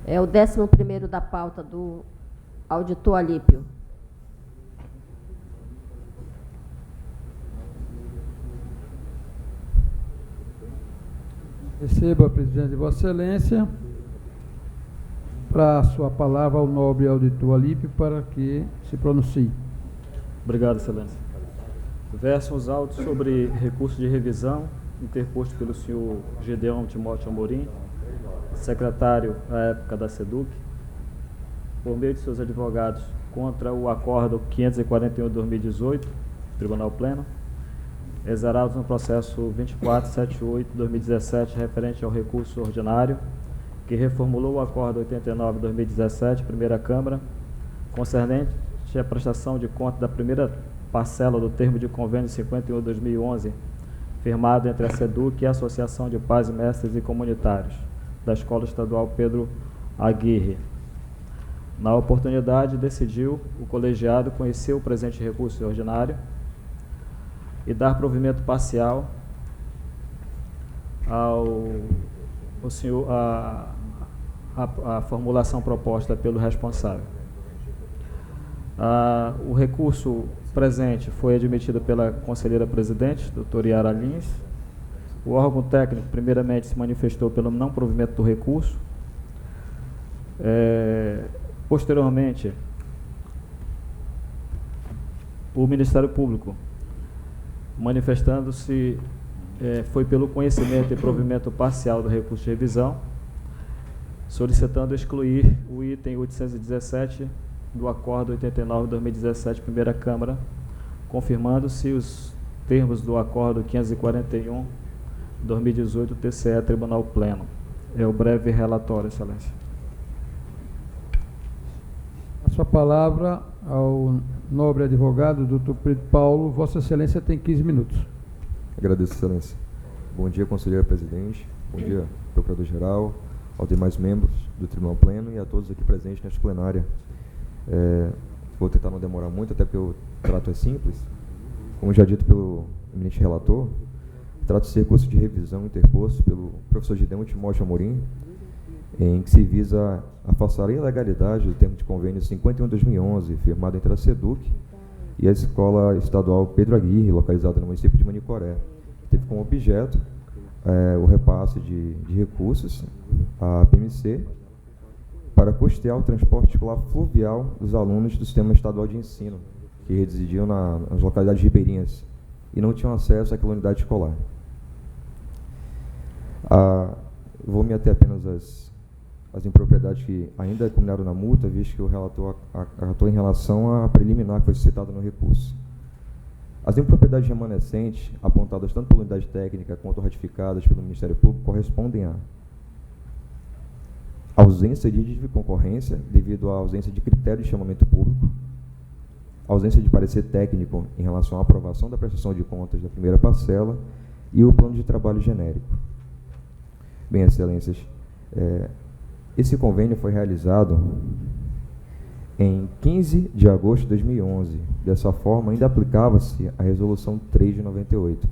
É o 11º da pauta do auditor Alípio. Recebo a presidência de Vossa Excelência. Para a sua palavra ao nobre auditor Alípio para que se pronuncie. Obrigado, Excelência. Verso os autos sobre recurso de revisão interposto pelo senhor Gedeão Timóteo Amorim, secretário à época da SEDUC, por meio de seus advogados, contra o Acórdão 541/2018, Tribunal Pleno, exarados no processo 2478/2017, referente ao recurso ordinário, que reformulou o Acórdão 89/2017, Primeira Câmara, concernente à prestação de conta da primeira parcela do termo de convênio 51/2011, firmado entre a SEDUC e a Associação de Pais, Mestres e Comunitários, da Escola Estadual Pedro Aguirre. Na oportunidade, decidiu o colegiado conhecer o presente recurso ordinário e dar provimento parcial a formulação proposta pelo responsável. O recurso presente foi admitido pela conselheira presidente, doutora Yara Lins. O órgão técnico, primeiramente, se manifestou pelo não provimento do recurso. Posteriormente, o Ministério Público, manifestando-se, foi pelo conhecimento e provimento parcial do recurso de revisão, solicitando excluir o item 817 do Acórdão 89/2017, Primeira Câmara, confirmando-se os termos do Acórdão 541/2018, TCE, Tribunal Pleno. É o breve relatório, Excelência. A sua palavra ao nobre advogado, doutor Pedro Paulo. Vossa Excelência tem 15 minutos. Agradeço, Excelência. Bom dia, conselheiro presidente. Bom dia, procurador-geral, aos demais membros do Tribunal Pleno e a todos aqui presentes nesta plenária. Vou tentar não demorar muito, até porque o trato é simples. Como já dito pelo eminente relator, trata-se de recurso de revisão interposto pelo professor Gedeão Timóteo Amorim, em que se visa afastar a ilegalidade do termo de convênio 51/2011, firmado entre a SEDUC e a Escola Estadual Pedro Aguirre, localizada no município de Manicoré. Teve como objeto o repasse de recursos à PMC para custear o transporte escolar fluvial dos alunos do Sistema Estadual de Ensino, que residiam nas localidades ribeirinhas e não tinham acesso àquela unidade escolar. Vou me ater apenas às impropriedades que ainda culminaram na multa, visto que o relator acatou em relação à preliminar que foi citada no recurso. As impropriedades remanescentes, apontadas tanto pela unidade técnica quanto ratificadas pelo Ministério Público, correspondem à ausência de concorrência devido à ausência de critério de chamamento público, ausência de parecer técnico em relação à aprovação da prestação de contas da primeira parcela e o plano de trabalho genérico. Bem, Excelências, esse convênio foi realizado em 15 de agosto de 2011. Dessa forma, ainda aplicava-se a Resolução 3 de 98.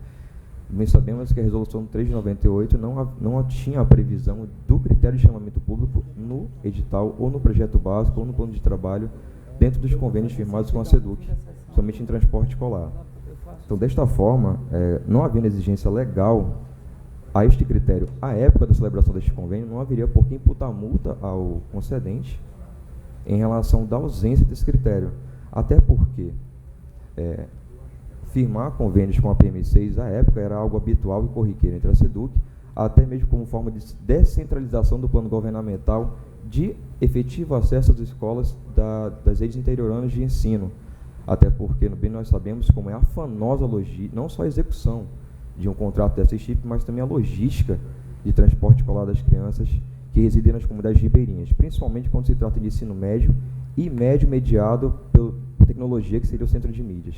Bem, sabemos que a Resolução 3 de 98 não tinha a previsão do critério de chamamento público no edital, ou no projeto básico, ou no plano de trabalho, dentro dos convênios firmados com a SEDUC, somente em transporte escolar. Então, desta forma, não havendo exigência legal a este critério, à época da celebração deste convênio, não haveria por que imputar multa ao concedente em relação da ausência desse critério. Até porque firmar convênios com a PM6 à época era algo habitual e corriqueiro entre a SEDUC, até mesmo como forma de descentralização do plano governamental de efetivo acesso às escolas das redes interioranas de ensino. Até porque, bem nós sabemos como é afanosa a logística, não só a execução de um contrato desse tipo, mas também a logística de transporte escolar das crianças que residem nas comunidades ribeirinhas, principalmente quando se trata de ensino médio e médio mediado pela tecnologia, que seria o centro de mídias.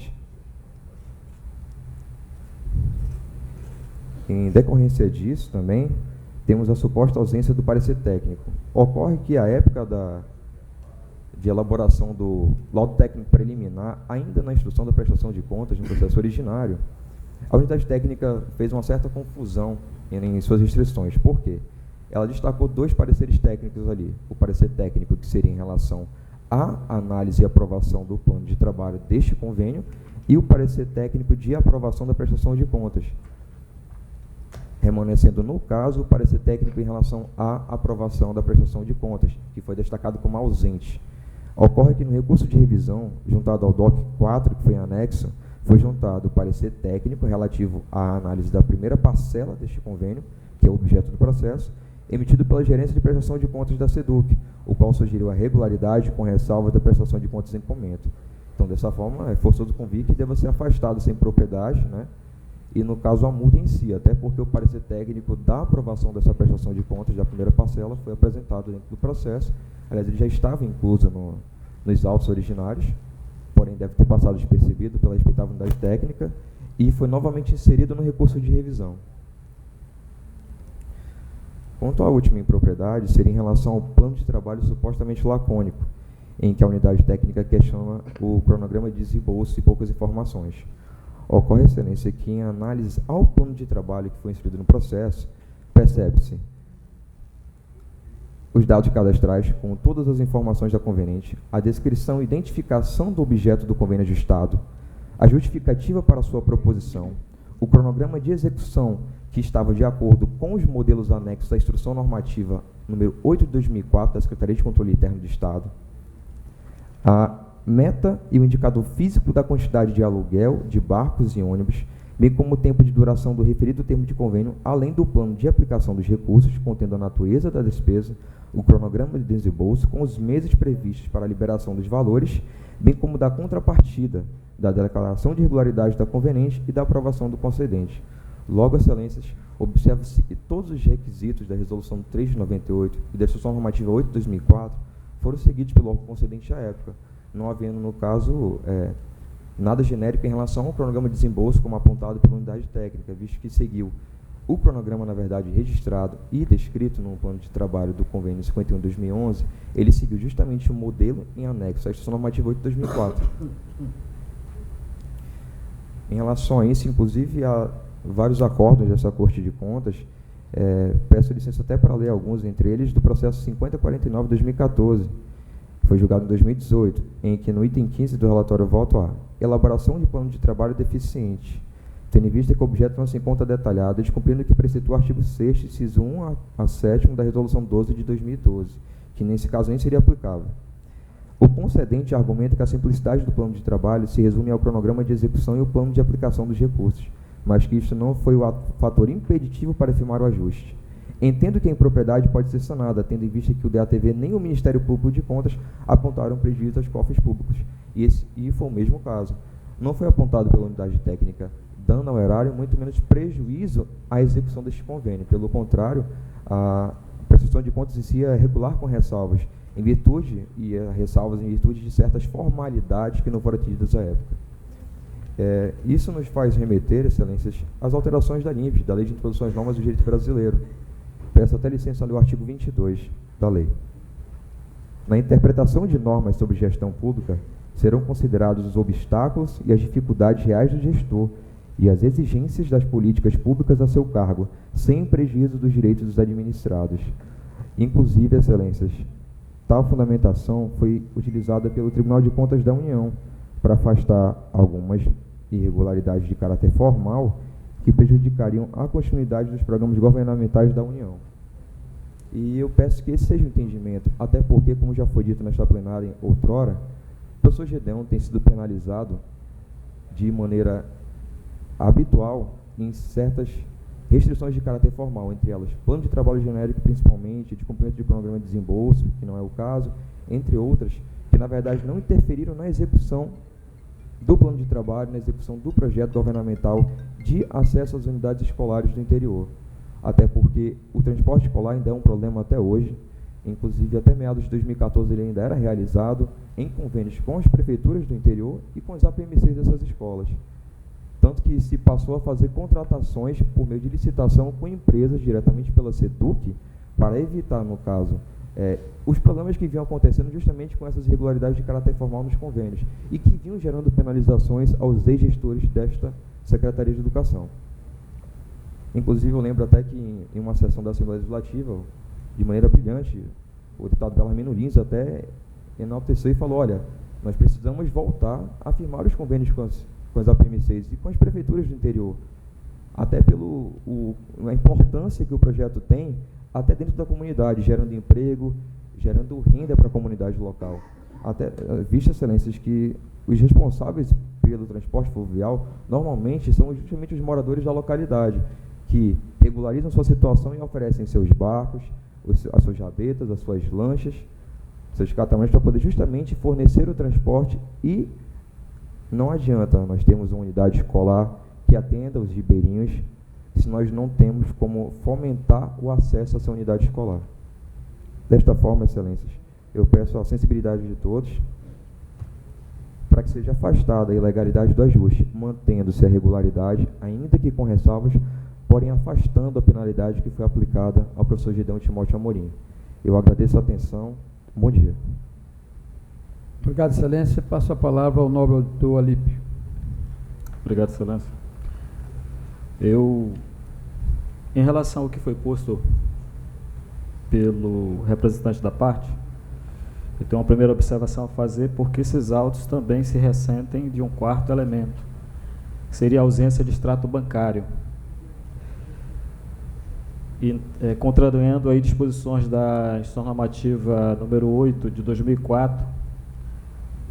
Em decorrência disso, também, temos a suposta ausência do parecer técnico. Ocorre que, à época de elaboração do laudo técnico preliminar, ainda na instrução da prestação de contas, no processo originário, a unidade técnica fez uma certa confusão em suas restrições. Por quê? Ela destacou 2 pareceres técnicos ali. O parecer técnico, que seria em relação à análise e aprovação do plano de trabalho deste convênio, e o parecer técnico de aprovação da prestação de contas, remanescendo, no caso, o parecer técnico em relação à aprovação da prestação de contas, que foi destacado como ausente. Ocorre que no recurso de revisão, juntado ao DOC 4, que foi em anexo, foi juntado o parecer técnico relativo à análise da primeira parcela deste convênio, que é o objeto do processo, emitido pela Gerência de Prestação de Contas da SEDUC, o qual sugeriu a regularidade com ressalva da prestação de contas em comento. Então, dessa forma, é forçoso convir que deva ser afastado sem propriedade, né? E, no caso, a multa em si, até porque o parecer técnico da aprovação dessa prestação de contas da primeira parcela foi apresentado dentro do processo. Aliás, ele já estava incluso nos autos originários, porém deve ter passado despercebido pela respeitável unidade técnica e foi novamente inserido no recurso de revisão. Quanto à última impropriedade, seria em relação ao plano de trabalho supostamente lacônico, em que a unidade técnica questiona o cronograma de desembolso e poucas informações. Ocorre, excelência, que em análise ao plano de trabalho que foi inserido no processo, percebe-se os dados cadastrais com todas as informações da conveniente, a descrição e identificação do objeto do convênio ajustado, a justificativa para sua proposição, o cronograma de execução que estava de acordo com os modelos anexos à Instrução Normativa número 8 de 2004 da Secretaria de Controle Interno do Estado, a meta e o indicador físico da quantidade de aluguel de barcos e ônibus, bem como o tempo de duração do referido termo de convênio, além do plano de aplicação dos recursos, contendo a natureza da despesa, o cronograma de desembolso, com os meses previstos para a liberação dos valores, bem como da contrapartida, da declaração de regularidade da conveniente e da aprovação do concedente. Logo, excelências, observa-se que todos os requisitos da Resolução 3 de 98 e da Instrução Normativa 8 de 2004 foram seguidos pelo órgão concedente à época, não havendo, no caso, nada genérico em relação ao cronograma de desembolso como apontado pela unidade técnica, visto que seguiu o cronograma, na verdade, registrado e descrito no plano de trabalho do convênio 51 de 2011, ele seguiu justamente o modelo em anexo à Instrução Normativa 8 de 2004. Em relação a isso, inclusive, há vários acordos dessa Corte de Contas, peço licença até para ler alguns, entre eles, do processo 5049 de 2014, que foi julgado em 2018, em que no item 15 do relatório voto a elaboração de plano de trabalho deficiente, tendo em vista que o objeto não se encontra detalhado, descumprindo o que preceitua o artigo 6º, inciso 1 a 7º da Resolução 12 de 2012, que nesse caso nem seria aplicável. O concedente argumenta que a simplicidade do plano de trabalho se resume ao cronograma de execução e o plano de aplicação dos recursos, mas que isso não foi o fator impeditivo para firmar o ajuste. Entendo que a impropriedade pode ser sanada, tendo em vista que o DATV nem o Ministério Público de Contas apontaram prejuízo aos cofres públicos, e foi o mesmo caso. Não foi apontado pela unidade técnica dano ao erário, muito menos prejuízo à execução deste convênio. Pelo contrário, a prestação de contas em si é regular com ressalvas, em virtude de certas formalidades que não foram atingidas à época. Isso nos faz remeter, excelências, às alterações da LINPS, da Lei de Introdução às Normas do Direito Brasileiro. Peço até licença ao artigo 22 da lei. Na interpretação de normas sobre gestão pública, serão considerados os obstáculos e as dificuldades reais do gestor e as exigências das políticas públicas a seu cargo, sem prejuízo dos direitos dos administrados. Inclusive, excelências, tal fundamentação foi utilizada pelo Tribunal de Contas da União para afastar algumas irregularidades de caráter formal que prejudicariam a continuidade dos programas governamentais da União. E eu peço que esse seja o entendimento, até porque, como já foi dito nesta plenária outrora, o professor Gedeon tem sido penalizado de maneira habitual em certas restrições de caráter formal, entre elas plano de trabalho genérico, principalmente, de cumprimento de programa de desembolso, que não é o caso, entre outras, que na verdade não interferiram na execução do plano de trabalho, na execução do projeto governamental de acesso às unidades escolares do interior. Até porque o transporte escolar ainda é um problema até hoje, inclusive até meados de 2014 ele ainda era realizado em convênios com as prefeituras do interior e com as APMCs dessas escolas. Tanto que se passou a fazer contratações por meio de licitação com empresas diretamente pela SEDUC, para evitar, no caso, os problemas que vinham acontecendo justamente com essas irregularidades de caráter formal nos convênios e que vinham gerando penalizações aos ex-gestores desta Secretaria de Educação. Inclusive, eu lembro até que em uma sessão da Assembleia Legislativa, de maneira brilhante, o deputado Bellarmino Lins até enalteceu e falou: olha, nós precisamos voltar a firmar os convênios com as APMCs e com as prefeituras do interior, até a importância que o projeto tem até dentro da comunidade, gerando emprego, gerando renda para a comunidade local. Até, visto, excelências, que os responsáveis pelo transporte fluvial normalmente são justamente os moradores da localidade, que regularizam sua situação e oferecem seus barcos, as suas rabetas, as suas lanchas, seus catamarantes, para poder justamente fornecer o transporte. E não adianta nós termos uma unidade escolar que atenda os ribeirinhos se nós não temos como fomentar o acesso a essa unidade escolar. Desta forma, excelências, eu peço a sensibilidade de todos para que seja afastada a ilegalidade do ajuste, mantendo-se a regularidade, ainda que com ressalvas, porém afastando a penalidade que foi aplicada ao professor Gedeon Timóteo Amorim. Eu agradeço a atenção. Bom dia. Obrigado, excelência. Passo a palavra ao nobre auditor Alípio. Obrigado, excelência. Em relação ao que foi posto pelo representante da parte, eu tenho uma primeira observação a fazer, porque esses autos também se ressentem de um quarto elemento, que seria a ausência de extrato bancário, e contrariando aí disposições da Instrução Normativa número 8 de 2004,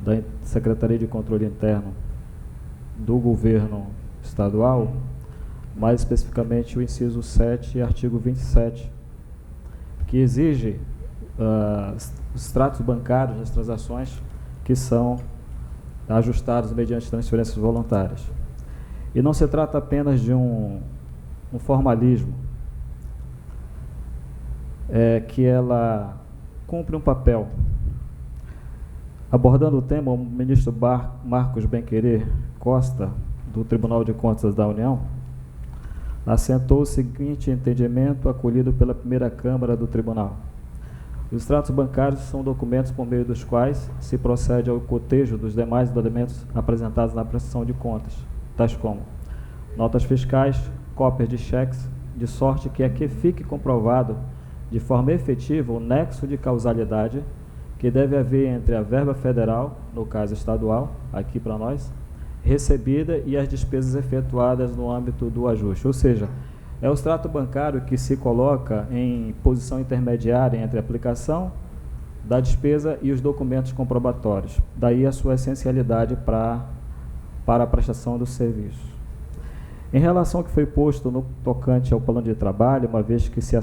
da Secretaria de Controle Interno do Governo Estadual, mais especificamente o inciso 7, artigo 27, que exige os extratos bancários das transações que são ajustados mediante transferências voluntárias. E não se trata apenas de um formalismo, que ela cumpre um papel. Abordando o tema, o ministro Marcos Benquerer Costa, do Tribunal de Contas da União, assentou o seguinte entendimento acolhido pela primeira Câmara do Tribunal: os extratos bancários são documentos por meio dos quais se procede ao cotejo dos demais elementos apresentados na prestação de contas, tais como notas fiscais, cópias de cheques, de sorte que fique comprovado de forma efetiva o nexo de causalidade que deve haver entre a verba federal, no caso estadual, aqui para nós, recebida, e as despesas efetuadas no âmbito do ajuste. Ou seja, é o extrato bancário que se coloca em posição intermediária entre a aplicação da despesa e os documentos comprobatórios. Daí a sua essencialidade para a prestação do serviço. Em relação ao que foi posto no tocante ao plano de trabalho, uma vez que se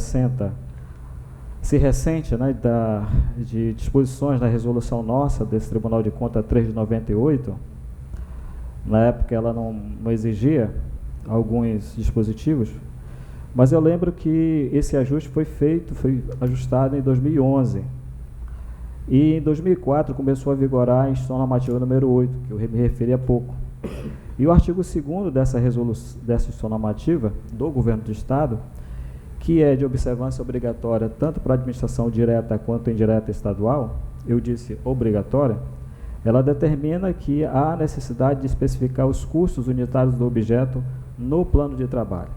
ressente, né, de disposições da resolução nossa desse Tribunal de Contas 3 de 98, na época ela não exigia alguns dispositivos, mas eu lembro que esse ajuste foi ajustado em 2011. E em 2004 começou a vigorar a Instrução Normativa número 8, que eu me referi há pouco. E o artigo 2º dessa Instrução Normativa do Governo do Estado, que é de observância obrigatória tanto para a administração direta quanto indireta estadual, eu disse obrigatória, ela determina que há necessidade de especificar os custos unitários do objeto no plano de trabalho.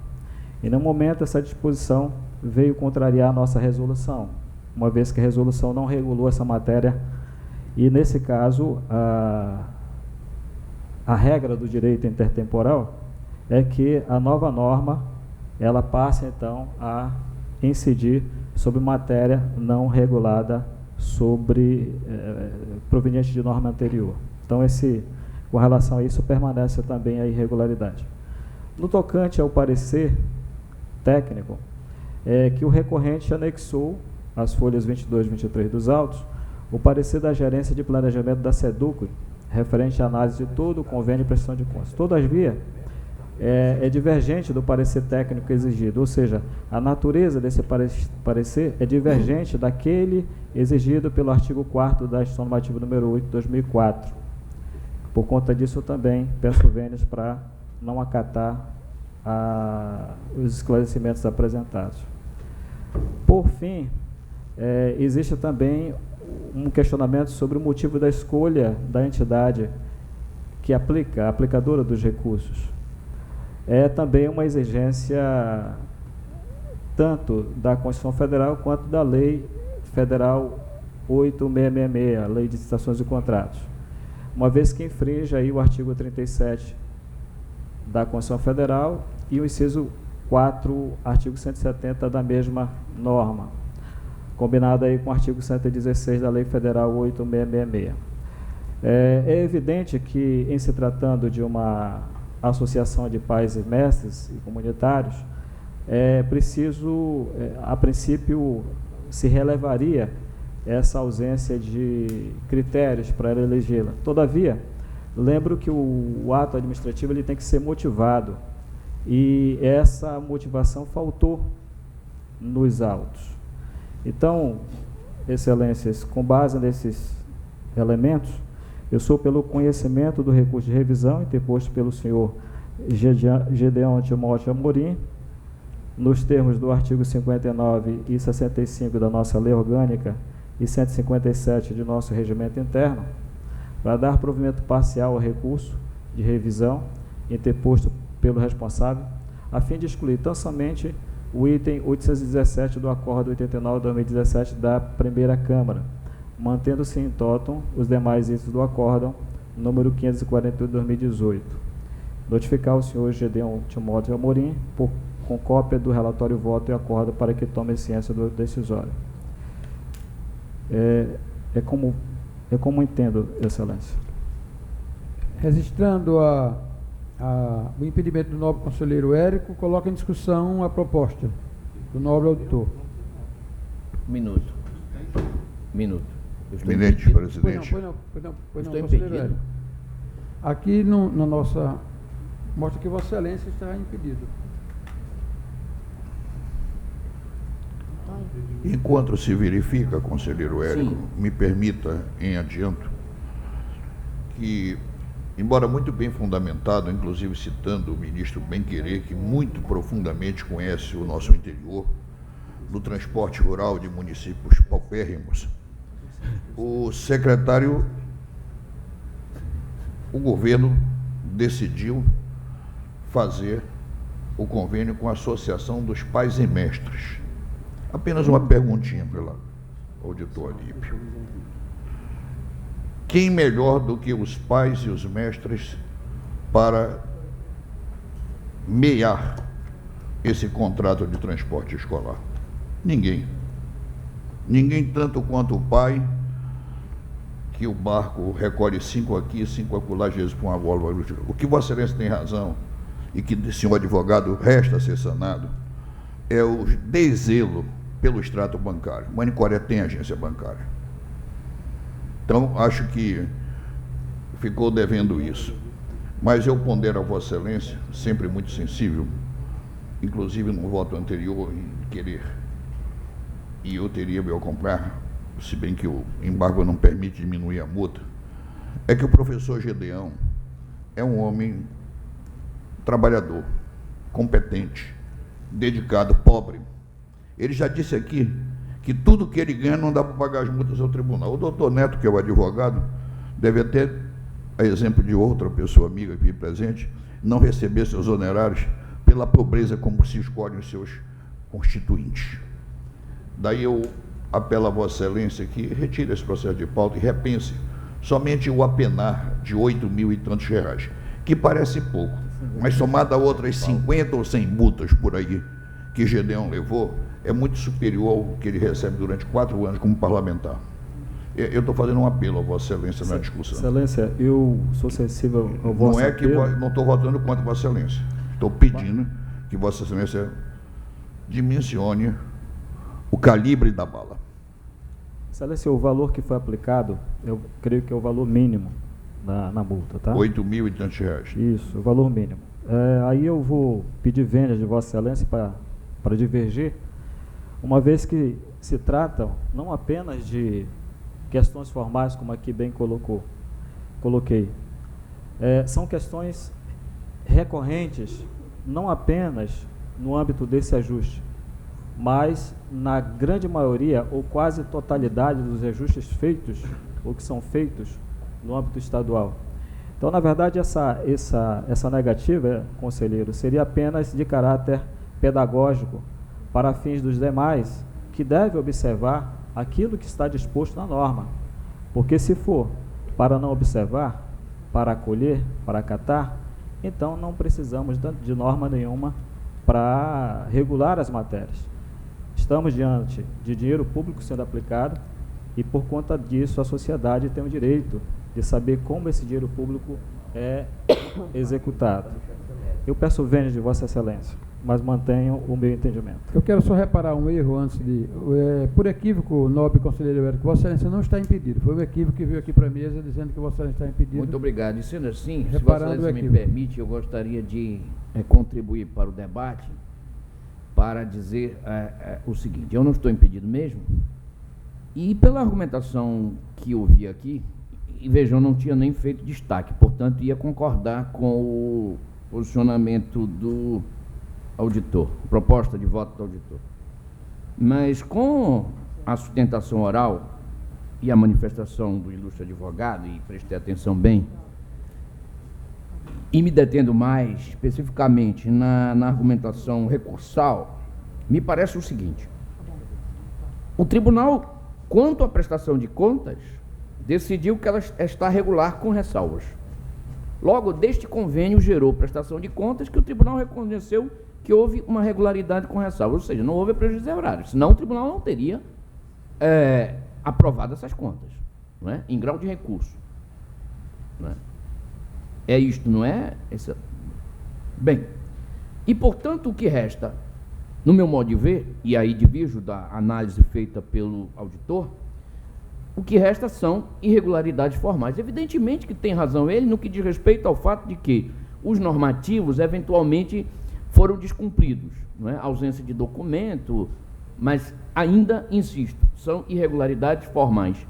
E, no momento, essa disposição veio contrariar a nossa resolução, uma vez que a resolução não regulou essa matéria, e, nesse caso, a regra do direito intertemporal é que a nova norma ela passe então a incidir sobre matéria não regulada proveniente de norma anterior. Então, com relação a isso, permanece também a irregularidade. No tocante ao parecer técnico, é que o recorrente anexou às folhas 22 e 23 dos autos o parecer da Gerência de Planejamento da SEDUC, referente à análise de todo o convênio de prestação de contas. Todavia, é divergente do parecer técnico exigido, ou seja, a natureza desse parecer é divergente daquele exigido pelo artigo 4º da Instituição Normativa número 8 de 2004. Por conta disso, eu também peço vênias para não acatar os esclarecimentos apresentados. Por fim, existe também um questionamento sobre o motivo da escolha da entidade que aplica, a aplicadora dos recursos. É também uma exigência tanto da Constituição Federal quanto da Lei Federal 8.666, a Lei de Licitações e Contratos, uma vez que infringe aí o artigo 37 da Constituição Federal e o inciso 4, artigo 170 da mesma norma, combinado aí com o artigo 116 da Lei Federal 8.666. É evidente que, em se tratando de uma associação de pais e mestres e comunitários, é preciso, a princípio, se relevaria essa ausência de critérios para elegê-la. Todavia, lembro que o ato administrativo ele tem que ser motivado, e essa motivação faltou nos autos. Então, Excelências, com base nesses elementos, eu sou pelo conhecimento do recurso de revisão interposto pelo senhor Gedeão Timóteo Amorim, nos termos do artigo 59 e 65 da nossa Lei Orgânica e 157 de nosso Regimento Interno, para dar provimento parcial ao recurso de revisão interposto pelo responsável, a fim de excluir tão somente o item 817 do Acordo 89/2017 da Primeira Câmara, mantendo-se em totum os demais itens do Acórdão número 548 de 2018. Notificar o senhor Gedeão Timóteo Amorim com cópia do relatório voto e acordo para que tome ciência do decisório. É como entendo, Excelência. Registrando o impedimento do nobre conselheiro Érico, coloca em discussão a proposta do nobre auditor. Minuto. Eminente presidente. Pois não, Estou conselheiro impedido. Érico. Aqui na nossa... mostra que Vossa Excelência está impedido. Enquanto se verifica, conselheiro Érico, Sim. me permita, em adianto, que, embora muito bem fundamentado, inclusive citando o ministro Bem-Querer, que muito profundamente conhece o nosso interior, do transporte rural de municípios paupérrimos, o governo decidiu fazer o convênio com a Associação dos Pais e Mestres. Apenas uma perguntinha pela auditor Alípio. Quem melhor do que os pais e os mestres para meiar esse contrato de transporte escolar? Ninguém. Ninguém tanto quanto o pai, que o barco recolhe 5 aqui, 5 acolá, às vezes para uma bola. O que Vossa Excelência tem razão, e que o senhor advogado resta ser sanado, é o deszelo pelo extrato bancário. Manicoré tem agência bancária. Então, acho que ficou devendo isso. Mas eu pondero a Vossa Excelência, sempre muito sensível, inclusive no voto anterior, em querer, e eu teria meu comprar, se bem que o embargo não permite diminuir a multa, é que o professor Gedeão é um homem trabalhador, competente, dedicado, pobre. Ele já disse aqui que tudo que ele ganha não dá para pagar as multas ao tribunal. O doutor Neto, que é o advogado, deve até, a exemplo de outra pessoa amiga aqui presente, não receber seus honorários pela pobreza como se escolhem os seus constituintes. Daí eu apelo a Vossa Excelência que retire esse processo de pauta e repense somente o apenar de 8 mil e tantos reais, que parece pouco, mas somada a outras 50 ou 100 multas por aí que Gedeon levou, é muito superior ao que ele recebe durante 4 anos como parlamentar. Eu estou fazendo um apelo a Vossa Excelência na discussão. Excelência, eu sou sensível ao vosso Não é que apelo. não estou votando contra Vossa Excelência. Estou pedindo que Vossa Excelência dimensione o calibre da bala. Excelência, o valor que foi aplicado, eu creio que é o valor mínimo na multa, tá? 8.000 e tantos reais. Isso, o valor mínimo. Aí eu vou pedir vênias de Vossa Excelência para divergir, uma vez que se tratam não apenas de questões formais, como aqui bem coloquei. São questões recorrentes, não apenas no âmbito desse ajuste, mas na grande maioria ou quase totalidade dos ajustes feitos ou que são feitos no âmbito estadual. Então, na verdade, essa negativa, conselheiro, seria apenas de caráter pedagógico para fins dos demais que devem observar aquilo que está disposto na norma. Porque se for para não observar, para acolher, para acatar, então não precisamos de norma nenhuma para regular as matérias. Estamos diante de dinheiro público sendo aplicado e, por conta disso, a sociedade tem o direito de saber como esse dinheiro público é executado. Eu peço vênias de Vossa Excelência, mas mantenho o meu entendimento. Eu quero só reparar um erro antes de... por equívoco, nobre conselheiro Érico, Vossa Excelência não está impedido. Foi um equívoco que veio aqui para a mesa dizendo que Vossa Excelência está impedido. Muito obrigado. E sendo assim, se Vossa Reparando Excelência me o equívoco. permite, eu gostaria de contribuir para o debate para dizer o seguinte: eu não estou impedido mesmo, e pela argumentação que eu vi aqui, e vejam, não tinha nem feito destaque, portanto ia concordar com o posicionamento do auditor, proposta de voto do auditor. Mas com a sustentação oral e a manifestação do ilustre advogado, e prestei atenção bem, e me detendo mais especificamente na argumentação recursal, me parece o seguinte: o tribunal, quanto à prestação de contas, decidiu que ela está regular com ressalvas. Logo, deste convênio gerou prestação de contas que o tribunal reconheceu que houve uma regularidade com ressalvas, ou seja, não houve prejuízo horário, senão o tribunal não teria aprovado essas contas, não é? Em grau de recurso. Não é? É isto, não é? Bem, e portanto o que resta, no meu modo de ver, e aí divirjo da análise feita pelo auditor, o que resta são irregularidades formais. Evidentemente que tem razão ele no que diz respeito ao fato de que os normativos eventualmente foram descumpridos, não é? Ausência de documento, mas ainda, insisto, são irregularidades formais,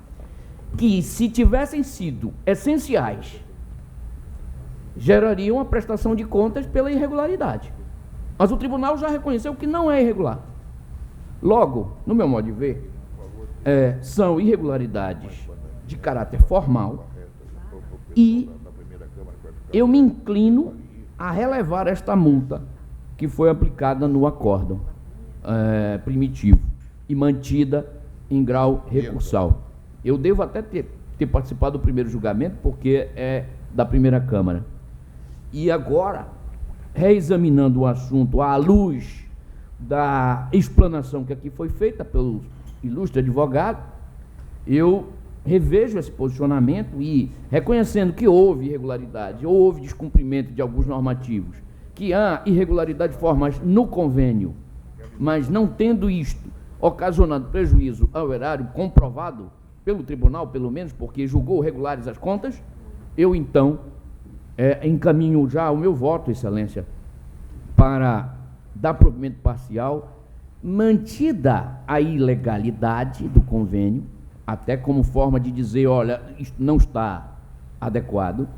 que se tivessem sido essenciais, gerariam a prestação de contas pela irregularidade. Mas o tribunal já reconheceu que não é irregular. Logo, no meu modo de ver, são irregularidades de caráter formal e eu me inclino a relevar esta multa que foi aplicada no acórdão primitivo e mantida em grau recursal. Eu devo até ter participado do primeiro julgamento, porque é da primeira Câmara. E agora, reexaminando o assunto à luz da explanação que aqui foi feita pelo ilustre advogado, eu revejo esse posicionamento e, reconhecendo que houve irregularidade, houve descumprimento de alguns normativos, que há irregularidades formais no convênio, mas não tendo isto ocasionado prejuízo ao erário comprovado pelo tribunal, pelo menos, porque julgou regulares as contas, eu então encaminho já o meu voto, Excelência, para dar provimento parcial, mantida a ilegalidade do convênio, até como forma de dizer, olha, isto não está adequado,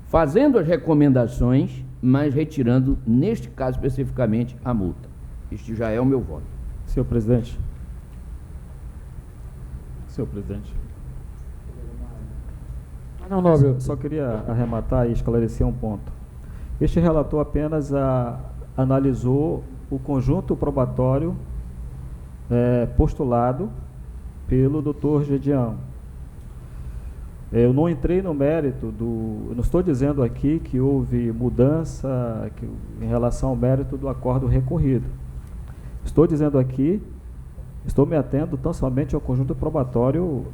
fazendo as recomendações, mas retirando, neste caso especificamente, a multa. Este já é o meu voto. Senhor presidente. Senhor presidente. Não, nobre. Só queria arrematar e esclarecer um ponto. Este relator apenas analisou o conjunto probatório postulado pelo Dr. Gedeon. Eu não entrei no mérito eu não estou dizendo aqui que houve mudança em relação ao mérito do acordo recorrido. Estou dizendo aqui, estou me atendo tão somente ao conjunto probatório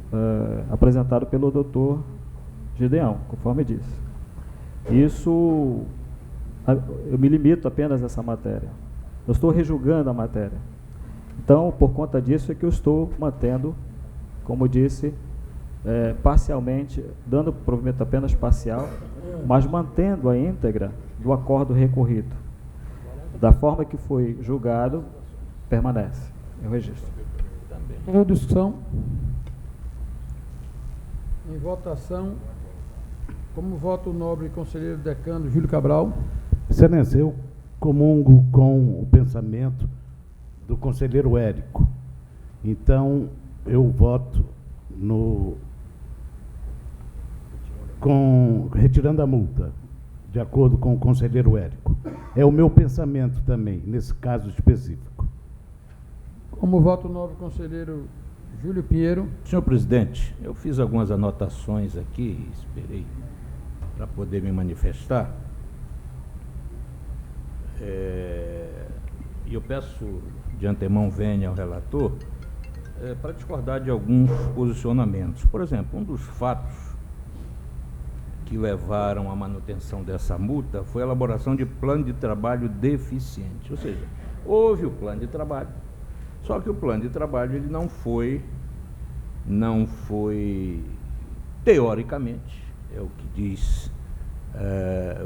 apresentado pelo doutor Gideão, conforme disse. Isso, eu me limito apenas a essa matéria. Eu estou rejulgando a matéria. Então, por conta disso é que eu estou mantendo, como disse, parcialmente, dando provimento apenas parcial, mas mantendo a íntegra do acordo recorrido. Da forma que foi julgado, permanece. Eu registro. Em discussão. Em votação, como voto o nobre conselheiro decano Júlio Cabral. Excelência, eu comungo com o pensamento do conselheiro Érico. Então, eu voto retirando a multa, de acordo com o conselheiro Érico. É o meu pensamento também, nesse caso específico. Como voto o nobre conselheiro Júlio Pinheiro. Senhor presidente, eu fiz algumas anotações aqui, esperei para poder me manifestar. E eu peço de antemão venha ao relator para discordar de alguns posicionamentos. Por exemplo, um dos fatos que levaram à manutenção dessa multa foi a elaboração de plano de trabalho deficiente. Ou seja, houve o plano de trabalho, só que o plano de trabalho ele não foi teoricamente, é o que diz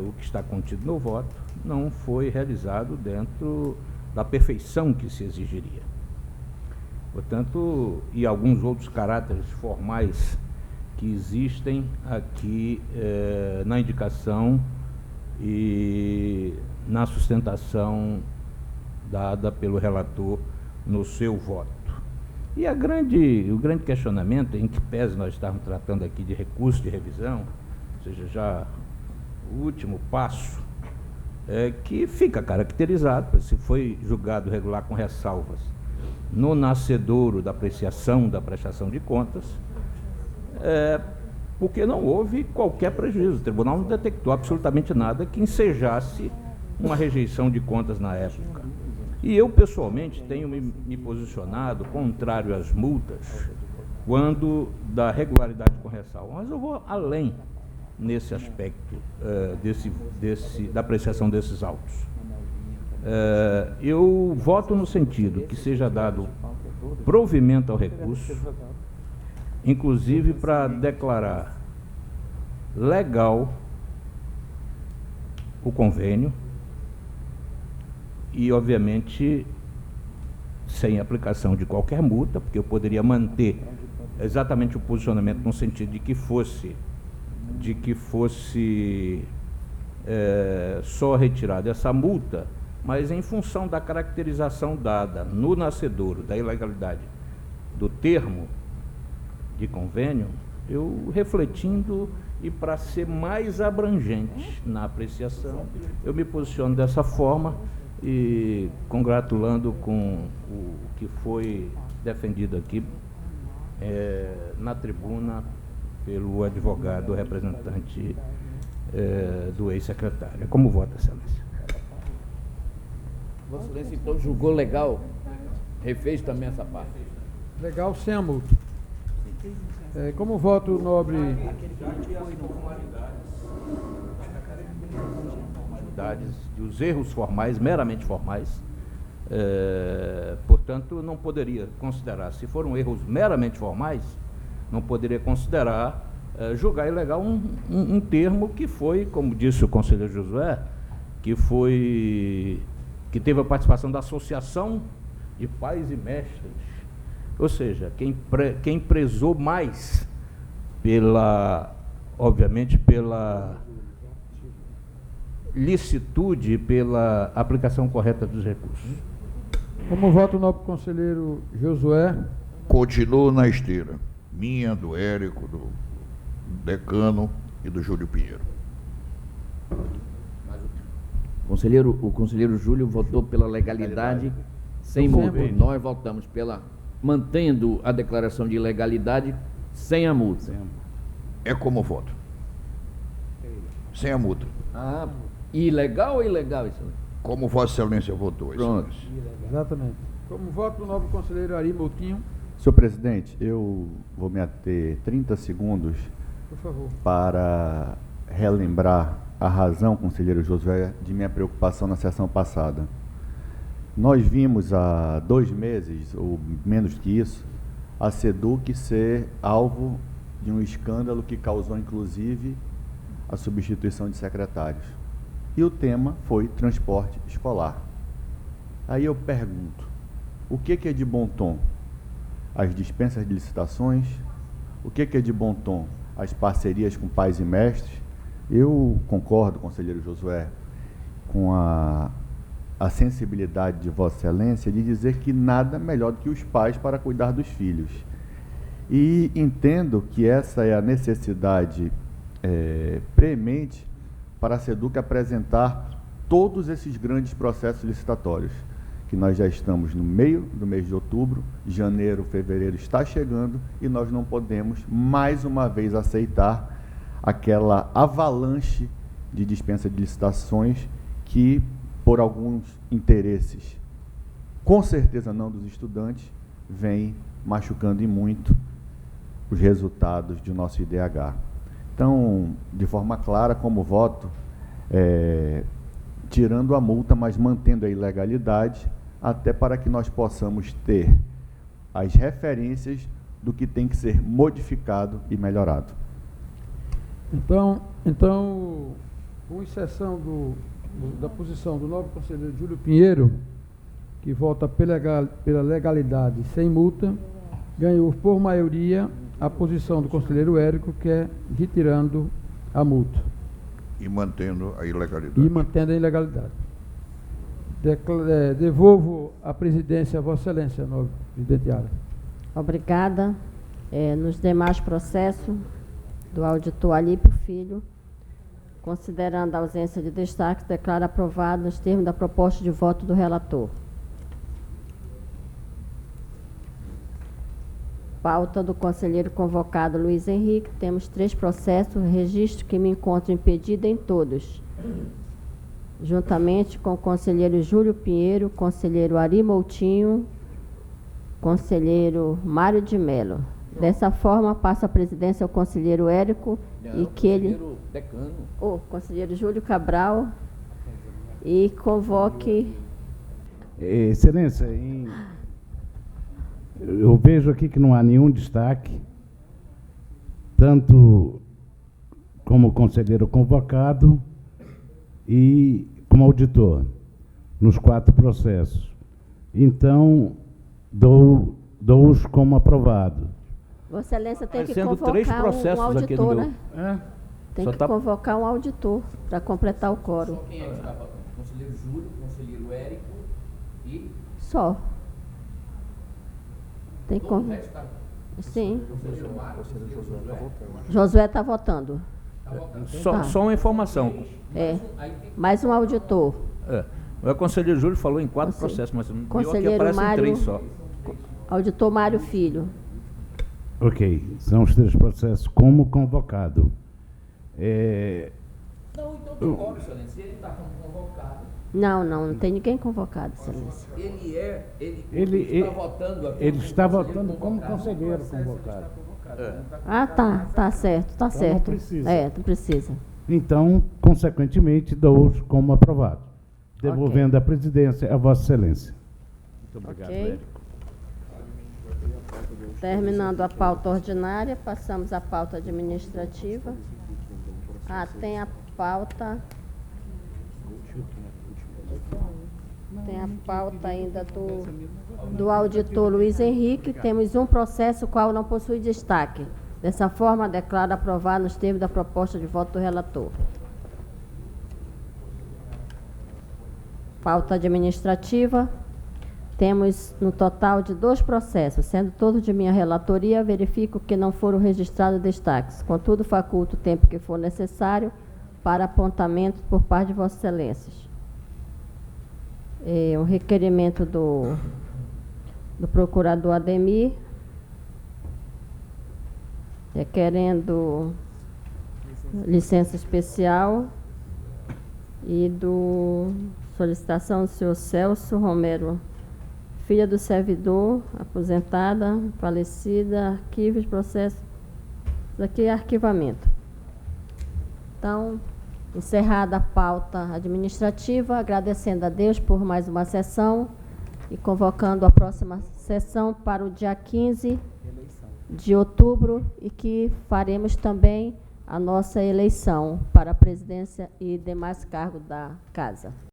o que está contido no voto, não foi realizado dentro da perfeição que se exigiria. Portanto, e alguns outros caráteres formais que existem aqui na indicação e na sustentação dada pelo relator no seu voto. E o grande questionamento, em que pese nós estarmos tratando aqui de recurso de revisão, ou seja, já o último passo, que fica caracterizado, se foi julgado regular com ressalvas no nascedouro da apreciação da prestação de contas, porque não houve qualquer prejuízo. O tribunal não detectou absolutamente nada que ensejasse uma rejeição de contas na época. E eu, pessoalmente, tenho me posicionado contrário às multas quando da regularidade com ressalva. Mas eu vou além nesse aspecto da apreciação desses autos. Eu voto no sentido que seja dado provimento ao recurso, inclusive para declarar legal o convênio e, obviamente, sem aplicação de qualquer multa, porque eu poderia manter exatamente o posicionamento no sentido de que fosse só retirada essa multa, mas em função da caracterização dada no nascedouro da ilegalidade do termo de convênio, eu refletindo e para ser mais abrangente na apreciação, eu me posiciono dessa forma e congratulando com o que foi defendido aqui na tribuna pelo advogado representante do ex-secretário. Como vota, Excelência? Vossa Excelência, então, julgou legal, refez também essa parte. Legal, sem a multa. Como voto o nobre... Dos erros formais, meramente formais, portanto, não poderia considerar, se foram erros meramente formais, não poderia considerar julgar ilegal um termo que foi, como disse o conselheiro Josué, que teve a participação da Associação de Pais e Mestres, ou seja, quem prezou mais obviamente pela licitude, pela aplicação correta dos recursos. Como voto o nobre conselheiro Josué? Continuo na esteira. Minha, do Érico, do decano e do Júlio Pinheiro. O conselheiro Júlio votou pela legalidade sem multa. Nós votamos mantendo a declaração de ilegalidade sem a multa. É como voto. Sem a multa. Ah, ilegal ou ilegal isso? Como Vossa Excelência votou. Pronto. Exatamente. Como voto o novo conselheiro Ari Moutinho, Senhor presidente, eu vou me ater 30 segundos por favor. para relembrar a razão, conselheiro Josué, de minha preocupação na sessão passada. Nós vimos há 2 meses, ou menos que isso, a SEDUC ser alvo de um escândalo que causou, inclusive, a substituição de secretários. E o tema foi transporte escolar. Aí eu pergunto, o que é de bom tom? As dispensas de licitações? O que é de bom tom? As parcerias com pais e mestres? Eu concordo, conselheiro Josué, com a sensibilidade de Vossa Excelência de dizer que nada melhor do que os pais para cuidar dos filhos. E entendo que essa é a necessidade premente para a SEDUC apresentar todos esses grandes processos licitatórios, que nós já estamos no meio do mês de outubro, janeiro, fevereiro está chegando e nós não podemos mais uma vez aceitar aquela avalanche de dispensa de licitações que, por alguns interesses, com certeza não dos estudantes, vem machucando e muito os resultados do nosso IDH. Então, de forma clara, como voto, tirando a multa, mas mantendo a ilegalidade, até para que nós possamos ter as referências do que tem que ser modificado e melhorado. Então, com exceção da posição do novo conselheiro Júlio Pinheiro, que vota pela legalidade sem multa, ganhou por maioria a posição do conselheiro Érico, que é retirando a multa. E mantendo a ilegalidade. E mantendo a ilegalidade. Devolvo a presidência a Vossa Excelência, novo presidente Ara. Obrigada. Nos demais processos do auditor Alípio Filho, considerando a ausência de destaques, declaro aprovado nos termos da proposta de voto do relator. Pauta do conselheiro convocado Luiz Henrique. Temos 3 processos, registro que me encontro impedida em todos. Juntamente com o conselheiro Júlio Pinheiro, conselheiro Ari Moutinho, conselheiro Mário de Mello. Dessa forma, passo a presidência ao conselheiro Érico e que ele... Decano. O conselheiro Júlio Cabral e convoque... Excelência, eu vejo aqui que não há nenhum destaque, tanto como conselheiro convocado e como auditor, nos 4 processos. Então, dou-os como aprovado. Vossa Excelência tem que Sendo convocar 3 processos um auditor, aqui no né? meu. Tem Só que tá- convocar um auditor para completar o quórum. Só quem é que está votando? Conselheiro Júlio, conselheiro Érico e Só. Tem que todo o convocar. resto está... Sim. Conselheiro Mário, conselheiro Josué. Josué está votando. Está votando. Só uma informação. Aí tem Mais um auditor. O conselheiro Júlio falou em 4 Conselho- processos, mas no aqui Conselheiro aparecem Mário- 3 só. Auditor Mário Filho. Ok, são os 3 processos como convocado. Não, então tem quórum, excelência. Ele está como convocado. Não tem ninguém convocado, Excelência. Ele está votando aqui. Ele está votando como conselheiro convocado. Ah, tá certo, tá Então certo. não precisa. Não precisa. Então, consequentemente, dou-os como aprovado, devolvendo a presidência a Vossa Excelência. Muito obrigado, Ok. Érico. Terminando a pauta ordinária, passamos à pauta administrativa. Tem a pauta... Tem a pauta ainda do auditor Luiz Henrique. Temos um processo qual não possui destaque. Dessa forma, declaro aprovado nos termos da proposta de voto do relator. Pauta administrativa. Temos no total de 2 processos, sendo todos de minha relatoria, verifico que não foram registrados destaques. Contudo, faculto o tempo que for necessário para apontamento por parte de Vossas Excelências. Um requerimento do procurador Ademir, requerendo licença especial e do solicitação do senhor Celso Romero, filha do servidor, aposentada, falecida, arquivos, processo. Isso aqui é arquivamento. Então, encerrada a pauta administrativa, agradecendo a Deus por mais uma sessão e convocando a próxima sessão para o dia 15 de outubro e que faremos também a nossa eleição para a presidência e demais cargos da Casa.